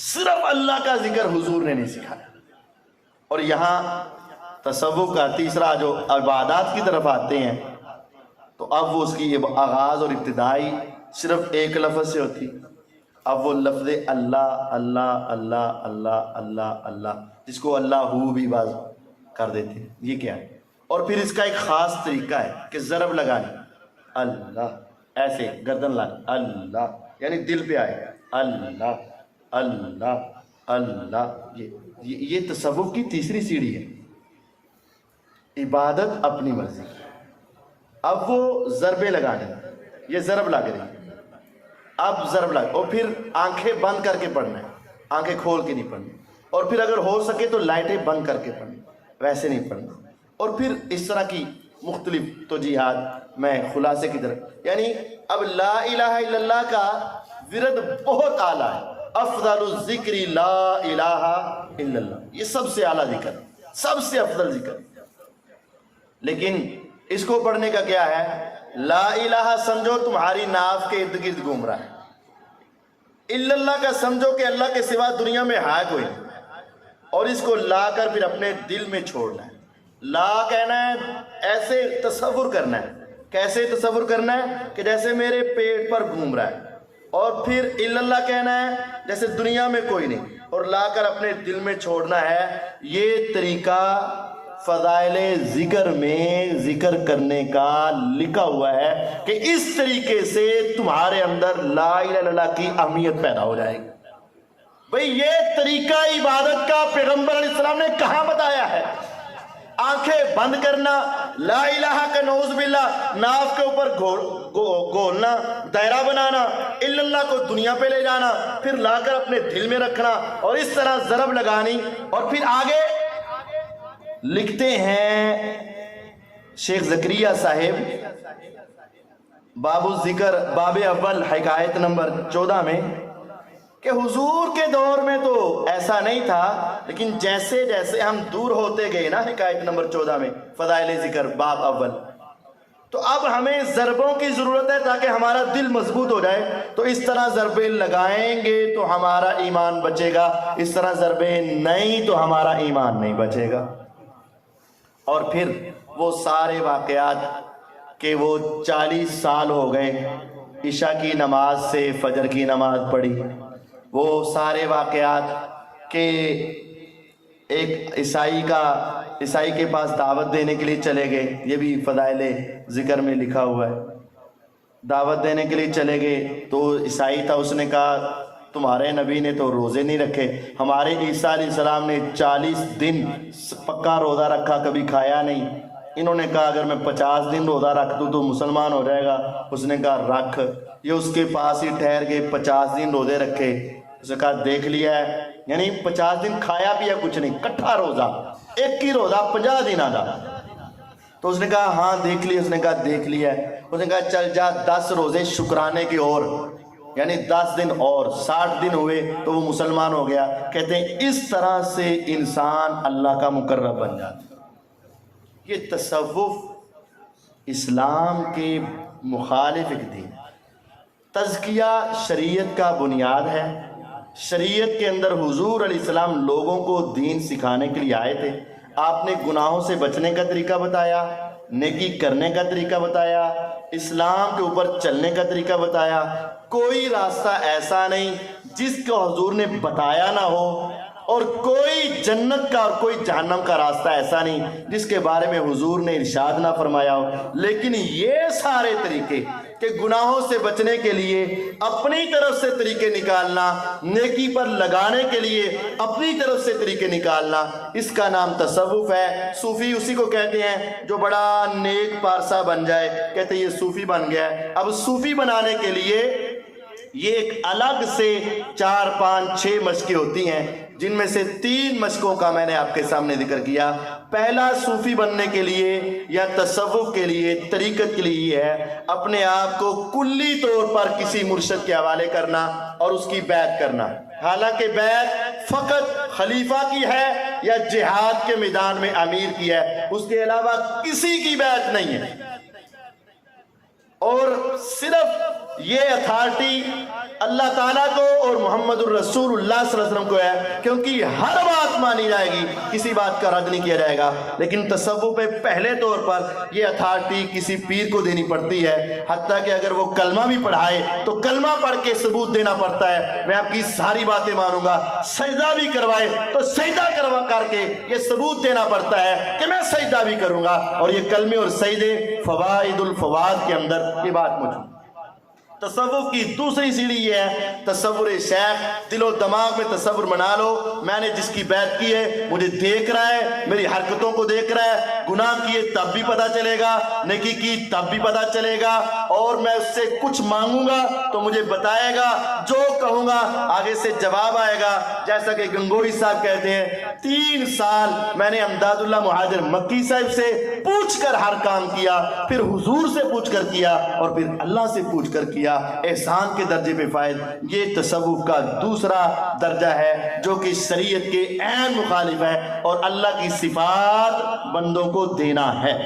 صرف اللہ کا ذکر حضور نے نہیں سکھایا۔ اور یہاں تصوف کا تیسرا جو عبادات کی طرف آتے ہیں، تو اب وہ اس کی آغاز اور ابتدائی صرف ایک لفظ سے ہوتی، اب وہ لفظ اللہ اللہ اللہ اللہ اللہ اللہ، جس کو اللہ ہو بھی باز کر دیتے ہیں، یہ کیا ہے؟ اور پھر اس کا ایک خاص طریقہ ہے کہ ضرب لگانی، اللہ، ایسے گردن لگانی، اللہ، یعنی دل پہ آئے، اللہ اللہ اللہ۔ یہ تصوف کی تیسری سیڑھی ہے، عبادت اپنی مرضی۔ اب وہ ضربیں لگانے، یہ ضرب لگ رہی، اب ضرب لگ، اور پھر آنکھیں بند کر کے پڑھنا ہے، آنکھیں کھول کے نہیں پڑھنی، اور پھر اگر ہو سکے تو لائٹیں بند کر کے پڑھنی، ویسے نہیں پڑھنا۔ اور پھر اس طرح کی مختلف توجیہات میں خلاصے کی طرف، یعنی اب لا الہ الا اللہ کا ورد بہت اعلیٰ ہے، افضل الذکر لا الہ الا اللہ، یہ سب سے اعلیٰ ذکر، سب سے افضل ذکر۔ لیکن اس کو پڑھنے کا کیا ہے؟ لا الہ سمجھو تمہاری ناف کے ارد گرد گھوم رہا ہے، الا اللہ کا سمجھو کہ اللہ کے سوا دنیا میں ہے کوئی نہیں، اور اس کو لا کر پھر اپنے دل میں چھوڑنا ہے۔ لا کہنا ہے، ایسے تصور کرنا ہے، کیسے تصور کرنا ہے کہ جیسے میرے پیٹ پر گھوم رہا ہے، اور پھر الا اللہ کہنا ہے جیسے دنیا میں کوئی نہیں، اور لا کر اپنے دل میں چھوڑنا ہے۔ یہ طریقہ فضائل ذکر میں ذکر کرنے کا لکھا ہوا ہے کہ اس طریقے سے تمہارے اندر لا الہ الا اللہ کی اہمیت پیدا ہو جائے گی۔ بھئی یہ طریقہ عبادت کا پیغمبر علیہ السلام نے کہاں بتایا ہے؟ آنکھیں بند کرنا، لا الہ کا نعوذ باللہ ناف کے اوپر گھولنا، دائرہ بنانا، الا اللہ کو دنیا پہ لے جانا، پھر لا کر اپنے دل میں رکھنا، اور اس طرح ضرب لگانی۔ اور پھر آگے لکھتے ہیں شیخ زکریا صاحب باب الذکر، باب اول، حکایت نمبر 14 میں، کہ حضور کے دور میں تو ایسا نہیں تھا، لیکن جیسے جیسے ہم دور ہوتے گئے نا، حکایت نمبر 14 میں فضائل ذکر باب اول، تو اب ہمیں ضربوں کی ضرورت ہے تاکہ ہمارا دل مضبوط ہو جائے۔ تو اس طرح ضربیں لگائیں گے تو ہمارا ایمان بچے گا، اس طرح ضربیں نہیں تو ہمارا ایمان نہیں بچے گا۔ اور پھر وہ سارے واقعات کہ وہ 40 سال ہو گئے عشاء کی نماز سے فجر کی نماز پڑھی، وہ سارے واقعات کہ ایک عیسائی کے پاس دعوت دینے کے لیے چلے گئے، یہ بھی فضائل ذکر میں لکھا ہوا ہے۔ دعوت دینے کے لیے چلے گئے تو عیسائی تھا، اس نے کہا تمہارے نبی نے تو روزے نہیں رکھے، ہمارے عیسیٰ علیہ السلام نے 40 دن پکا روزہ رکھا، کبھی کھایا نہیں۔ انہوں نے کہا اگر میں 50 دن روزہ رکھ دوں تو مسلمان ہو جائے گا۔ اس نے کہا رکھ۔ یہ اس کے پاس ہی ٹھہر گئے، 50 دن روزے رکھے۔ اس نے کہا دیکھ لیا ہے، یعنی 50 دن کھایا پیا کچھ نہیں، کٹھا روزہ، ایک ہی روزہ 50 دن آدھا۔ تو اس نے کہا ہاں دیکھ لیا۔ اس نے کہا دیکھ لیا ہے۔ اس نے کہا چل جا 10 روزے شکرانے کے اور یعنی 10 دن اور 60 دن ہوئے تو وہ مسلمان ہو گیا. کہتے ہیں اس طرح سے انسان اللہ کا مقرب بن جاتا ہے. یہ تصوف اسلام کے مخالف ایک دین. تزکیہ شریعت کا بنیاد ہے. شریعت کے اندر حضور علیہ السلام لوگوں کو دین سکھانے کے لیے آئے تھے. آپ نے گناہوں سے بچنے کا طریقہ بتایا, نیکی کرنے کا طریقہ بتایا, اسلام کے اوپر چلنے کا طریقہ بتایا. کوئی راستہ ایسا نہیں جس کو حضور نے بتایا نہ ہو, اور کوئی جنت کا اور کوئی جہنم کا راستہ ایسا نہیں جس کے بارے میں حضور نے ارشاد نہ فرمایا ہو. لیکن یہ سارے طریقے کہ گناہوں سے بچنے کے لیے اپنی طرف سے طریقے نکالنا, نیکی پر لگانے کے لیے اپنی طرف سے طریقے نکالنا, اس کا نام تصوف ہے. صوفی اسی کو کہتے ہیں جو بڑا نیک پارسا بن جائے, کہتے ہیں یہ صوفی بن گیا ہے. اب صوفی بنانے کے لیے یہ ایک الگ سے 4 5 6 مشقیں ہوتی ہیں, جن میں سے 3 مشقوں کا میں نے آپ کے سامنے ذکر کیا. پہلا صوفی بننے کے لیے یا تصوف کے لیے, طریقت کے لیے یہ ہے اپنے آپ کو کلی طور پر کسی مرشد کے حوالے کرنا اور اس کی بیعت کرنا. حالانکہ بیعت فقط خلیفہ کی ہے یا جہاد کے میدان میں امیر کی ہے, اس کے علاوہ کسی کی بیعت نہیں ہے. اور صرف یہ اتھارٹی اللہ تعالیٰ کو اور محمد الرسول اللہ صلی اللہ علیہ وسلم کو ہے, کیونکہ ہر بات مانی جائے گی, کسی بات کا رد نہیں کیا جائے گا. لیکن تصوف پہ پہلے طور پر یہ اتھارٹی کسی پیر کو دینی پڑتی ہے, حتیٰ کہ اگر وہ کلمہ بھی پڑھائے تو کلمہ پڑھ کے ثبوت دینا پڑتا ہے, میں آپ کی ساری باتیں مانوں گا. سجدہ بھی کروائے تو سجدہ کر کے یہ ثبوت دینا پڑتا ہے کہ میں سجدہ بھی کروں گا. اور یہ کلمے اور سجدے فوائد الفواد کے اندر یہ بات موجود. تصوف کی دوسری سیڑھی یہ ہے تصور شیخ. دل و دماغ میں تصور بنا لو, میں نے جس کی بیعت کی ہے مجھے دیکھ رہا ہے, میری حرکتوں کو دیکھ رہا ہے, گناہ کیے تب بھی پتہ چلے گا, نیکی کی تب بھی پتہ چلے گا, اور میں اس سے کچھ مانگوں گا تو مجھے بتائے گا, جو کہوں گا آگے سے جواب آئے گا. جیسا کہ گنگوئی صاحب کہتے ہیں 3 سال میں نے امداد اللہ مہاجر مکی صاحب سے پوچھ کر ہر کام کیا, پھر حضور سے پوچھ کر کیا, اور پھر اللہ سے پوچھ کر کیا. احسان کے درجے پہ فائد. یہ تصوف کا دوسرا درجہ ہے جو کہ شریعت کے عین مخالف ہے, اور اللہ کی صفات بندوں کو دینا ہے.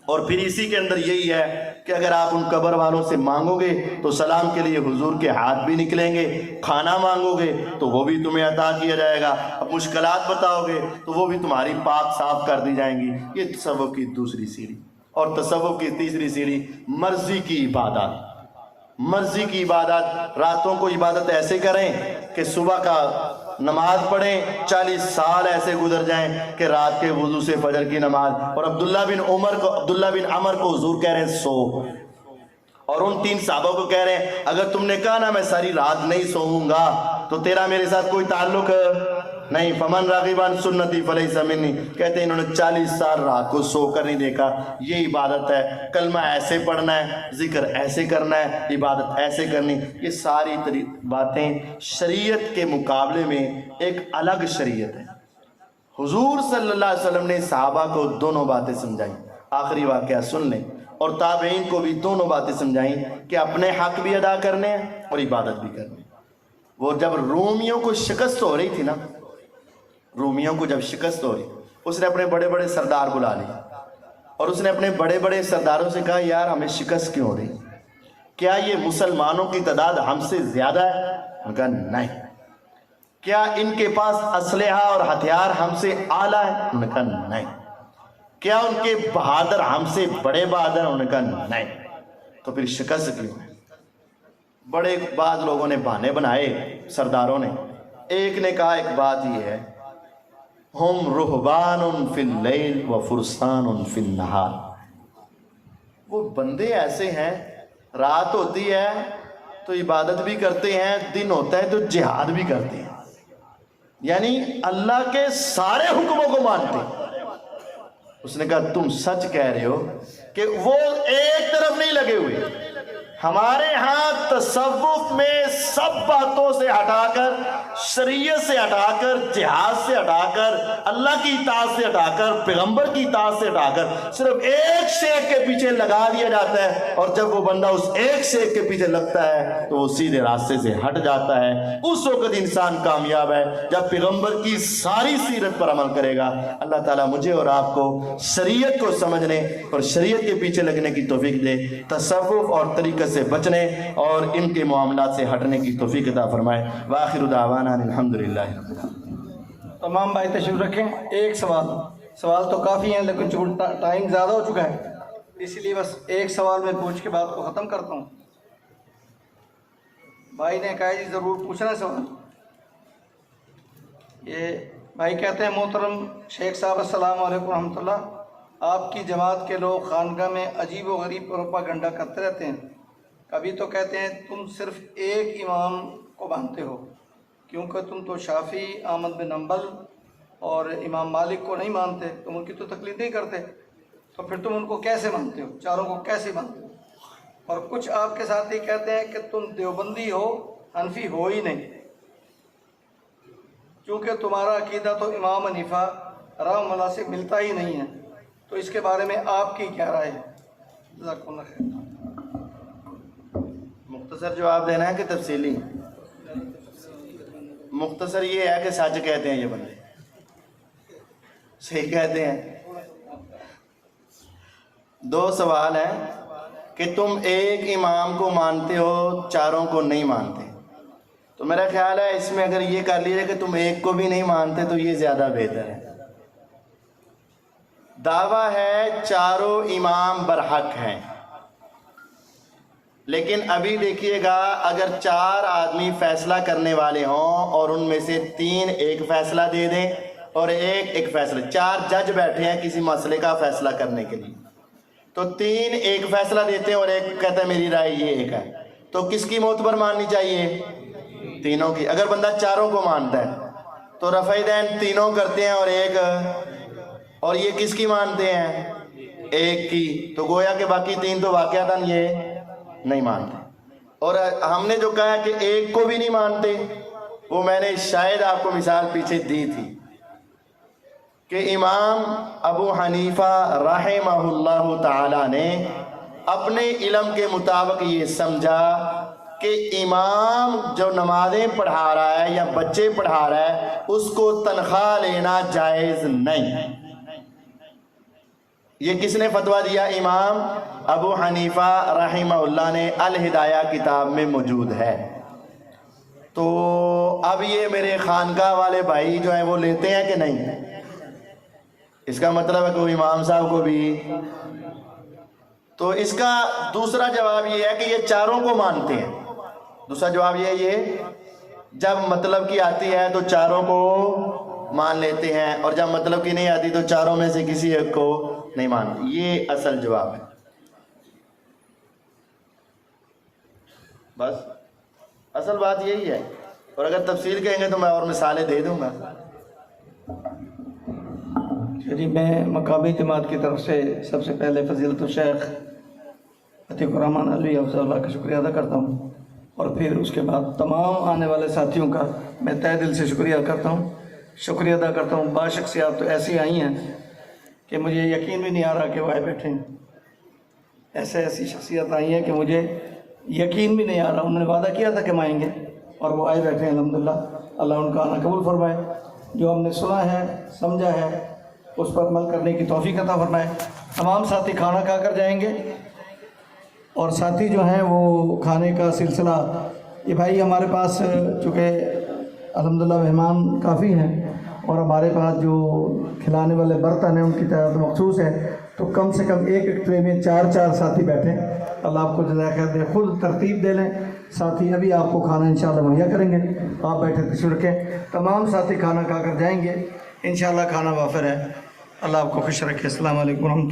اور پھر اسی کے اندر یہی ہے کہ اگر آپ ان قبر والوں سے مانگو گے تو سلام کے لیے حضور کے ہاتھ بھی نکلیں گے, کھانا مانگو گے تو وہ بھی تمہیں عطا کیا جائے گا, اب مشکلات بتاؤ گے تو وہ بھی تمہاری پاک صاف کر دی جائیں گی. یہ تصوف کی دوسری سیڑھی. اور تصوف کی تیسری سیڑھی مرضی کی عبادت. مرضی کی عبادت. راتوں کو عبادت ایسے کریں کہ صبح کا نماز پڑھیں, 40 سال ایسے گزر جائیں کہ رات کے وضو سے فجر کی نماز. اور عبداللہ بن عمر کو حضور کہہ رہے ہیں سو, اور ان 3 صحابہ کو کہہ رہے ہیں اگر تم نے کہا نا میں ساری رات نہیں سوؤں گا تو تیرا میرے ساتھ کوئی تعلق نہیں. فمن راغب عن سنتی فلیس منی. کہتے ہیں انہوں نے 40 سال رات کو سو کر نہیں دیکھا. یہ عبادت ہے. کلمہ ایسے پڑھنا ہے, ذکر ایسے کرنا ہے, عبادت ایسے کرنی. یہ ساری باتیں شریعت کے مقابلے میں ایک الگ شریعت ہے. حضور صلی اللہ علیہ وسلم نے صحابہ کو دونوں باتیں سمجھائیں. آخری واقعہ سن لیں. اور تابعین کو بھی دونوں باتیں سمجھائیں کہ اپنے حق بھی ادا کرنے ہیں اور عبادت بھی کرنی. وہ جب رومیوں کو شکست ہو رہی تھی نا, رومیوں کو جب شکست ہو رہی, اس نے اپنے بڑے بڑے سردار بلا لیے, اور اس نے اپنے بڑے بڑے سرداروں سے کہا یار ہمیں شکست کیوں ہو رہی, کیا یہ مسلمانوں کی تعداد ہم سے زیادہ ہے؟ انہوں نے کہا نہیں. کیا ان کے پاس اسلحہ اور ہتھیار ہم سے اعلیٰ ہے؟ انہوں نے کہا نہیں. کیا ان کے بہادر ہم سے بڑے بہادر ہیں؟ انہوں نے کہا نہیں. تو پھر شکست کیوں ہے؟ بڑے بعض لوگوں نے بہانے بنائے, سرداروں نے. ایک نے کہا ایک بات یہ ہے ہم رہبان فی اللیل و فرسان فی النہار. وہ بندے ایسے ہیں رات ہوتی ہے تو عبادت بھی کرتے ہیں, دن ہوتا ہے تو جہاد بھی کرتے ہیں, یعنی اللہ کے سارے حکموں کو مانتے ہیں. اس نے کہا تم سچ کہہ رہے ہو کہ وہ ایک طرف نہیں لگے ہوئے, ہمارے ہاں تصوف میں سب باتوں سے ہٹا کر، شریعت سے ہٹا کر، جہاد سے ہٹا کر، اللہ کی اطاعت سے ہٹا کر، پیغمبر کی اطاعت سے ہٹا کر صرف ایک شیخ کے پیچھے لگا دیا جاتا ہے، اور جب وہ بندہ اس ایک شیخ کے پیچھے لگتا ہے تو وہ سیدھے راستے سے ہٹ جاتا ہے۔ اس وقت انسان کامیاب ہے جب پیغمبر کی ساری سیرت پر عمل کرے گا۔ اللہ تعالیٰ مجھے اور آپ کو شریعت کو سمجھنے اور شریعت کے پیچھے لگنے کی توفیق دے، تصوف اور طریقت سے بچنے اور ان کے معاملات سے ہٹنے کی توفیق عطا فرمائے۔ وآخر دعوانا الحمدللہ رب العالمین۔ تمام بھائی تشریف رکھیں۔ ایک سوال تو کافی ہیں لیکن چونکہ ٹائم زیادہ ہو چکا ہے اس لیے بس ایک سوال میں پوچھ کے بات کو ختم کرتا ہوں۔ بھائی نے کہا جی ضرور پوچھنا سوال۔ یہ بھائی کہتے ہیں محترم شیخ صاحب السلام علیکم ورحمۃ اللہ، آپ کی جماعت کے لوگ خانقاہ میں عجیب و غریب پروپاگنڈا کرتے رہتے ہیں، کبھی تو کہتے ہیں تم صرف ایک امام کو مانتے ہو کیونکہ تم تو شافعی، احمد بن حنبل اور امام مالک کو نہیں مانتے، تم ان کی تو تقلید نہیں کرتے، تو پھر تم ان کو کیسے مانتے ہو، چاروں کو کیسے مانتے ہو؟ اور کچھ آپ کے ساتھی کہتے ہیں کہ تم دیوبندی ہو، حنفی ہو ہی نہیں، کیونکہ تمہارا عقیدہ تو امام حنیفہ رحمہ اللہ سے ملتا ہی نہیں ہے، تو اس کے بارے میں آپ کی کیا رائے ہے؟ جزاکم اللہ خیر۔ مختصر جواب دینا ہے کہ تفصیلی؟ مختصر یہ ہے کہ سچ کہتے ہیں یہ بندے، صحیح کہتے ہیں۔ دو سوال ہیں کہ تم ایک امام کو مانتے ہو، چاروں کو نہیں مانتے، تو میرا خیال ہے اس میں اگر یہ کر لیجیے کہ تم ایک کو بھی نہیں مانتے تو یہ زیادہ بہتر ہے۔ دعویٰ ہے چاروں امام برحق ہیں، لیکن ابھی دیکھیے گا اگر چار آدمی فیصلہ کرنے والے ہوں اور ان میں سے تین ایک فیصلہ دے دیں اور ایک فیصلہ، چار جج بیٹھے ہیں کسی مسئلے کا فیصلہ کرنے کے لیے، تو تین ایک فیصلہ دیتے ہیں اور ایک کہتا ہے میری رائے یہ ایک ہے، تو کس کی معتبر ماننی چاہیے؟ تینوں کی۔ اگر بندہ چاروں کو مانتا ہے تو رفع دین تینوں کرتے ہیں اور یہ کس کی مانتے ہیں؟ ایک کی، تو گویا کہ باقی تین تو واقعتاً یہ نہیں مانتے۔ اور ہم نے جو کہا کہ ایک کو بھی نہیں مانتے، وہ میں نے شاید آپ کو مثال پیچھے دی تھی کہ امام ابو حنیفہ رحمہ اللہ تعالی نے اپنے علم کے مطابق یہ سمجھا کہ امام جو نمازیں پڑھا رہا ہے یا بچے پڑھا رہا ہے اس کو تنخواہ لینا جائز نہیں۔ یہ کس نے فتویٰ دیا؟ امام ابو حنیفہ رحمہ اللہ نے، الہدایہ کتاب میں موجود ہے۔ تو اب یہ میرے خانقاہ والے بھائی جو ہیں وہ لیتے ہیں کہ نہیں؟ اس کا مطلب ہے کہ وہ امام صاحب کو بھی، تو اس کا دوسرا جواب یہ ہے کہ یہ چاروں کو مانتے ہیں۔ دوسرا جواب یہ جب مطلب کی آتی ہے تو چاروں کو مان لیتے ہیں، اور جب مطلب کی نہیں آتی تو چاروں میں سے کسی ایک کو نہیں مانتے۔ یہ اصل جواب ہے۔ بس اصل بات یہی ہے، اور اگر تفصیل کہیں گے تو میں اور مثالیں دے دوں گا۔ جی میں مقامی جماعت کی طرف سے سب سے پہلے فضیلت الشیخ عتیق الرحمن علوی افضل اللہ کا شکریہ ادا کرتا ہوں، اور پھر اس کے بعد تمام آنے والے ساتھیوں کا میں تہ دل سے شکریہ ادا کرتا ہوں۔ بعض شخصیات تو ایسی آئی ہیں کہ مجھے یقین بھی نہیں آ رہا کہ وہ آئے بیٹھے ہیں، ایسی شخصیت آئی ہیں کہ مجھے یقین بھی نہیں آ رہا، انہوں نے وعدہ کیا تھا کہ ہم آئیں گے اور وہ آئے بیٹھے ہیں۔ الحمدللہ اللہ ان کا آنا قبول فرمائے، جو ہم نے سنا ہے سمجھا ہے اس پر عمل کرنے کی توفیق عطا فرمائے۔ تمام ساتھی کھانا کھا کر جائیں گے، اور ساتھی جو ہیں وہ کھانے کا سلسلہ، یہ بھائی ہمارے پاس چونکہ الحمدللہ مہمان کافی ہیں اور ہمارے پاس جو کھلانے والے برتن ہیں ان کی تعداد مخصوص ہے، تو کم سے کم ایک ٹرے میں چار ساتھی بیٹھیں۔ اللہ آپ کو جزائے خیر دے، خود ترتیب دے لیں، ساتھی ابھی آپ کو کھانا انشاءاللہ مہیا کریں گے، آپ بیٹھے تشریف رکھیں۔ تمام ساتھی کھانا کھا کر جائیں گے، انشاءاللہ کھانا وافر ہے۔ اللہ آپ کو خوش رکھے۔ السلام علیکم ورحمۃ اللہ۔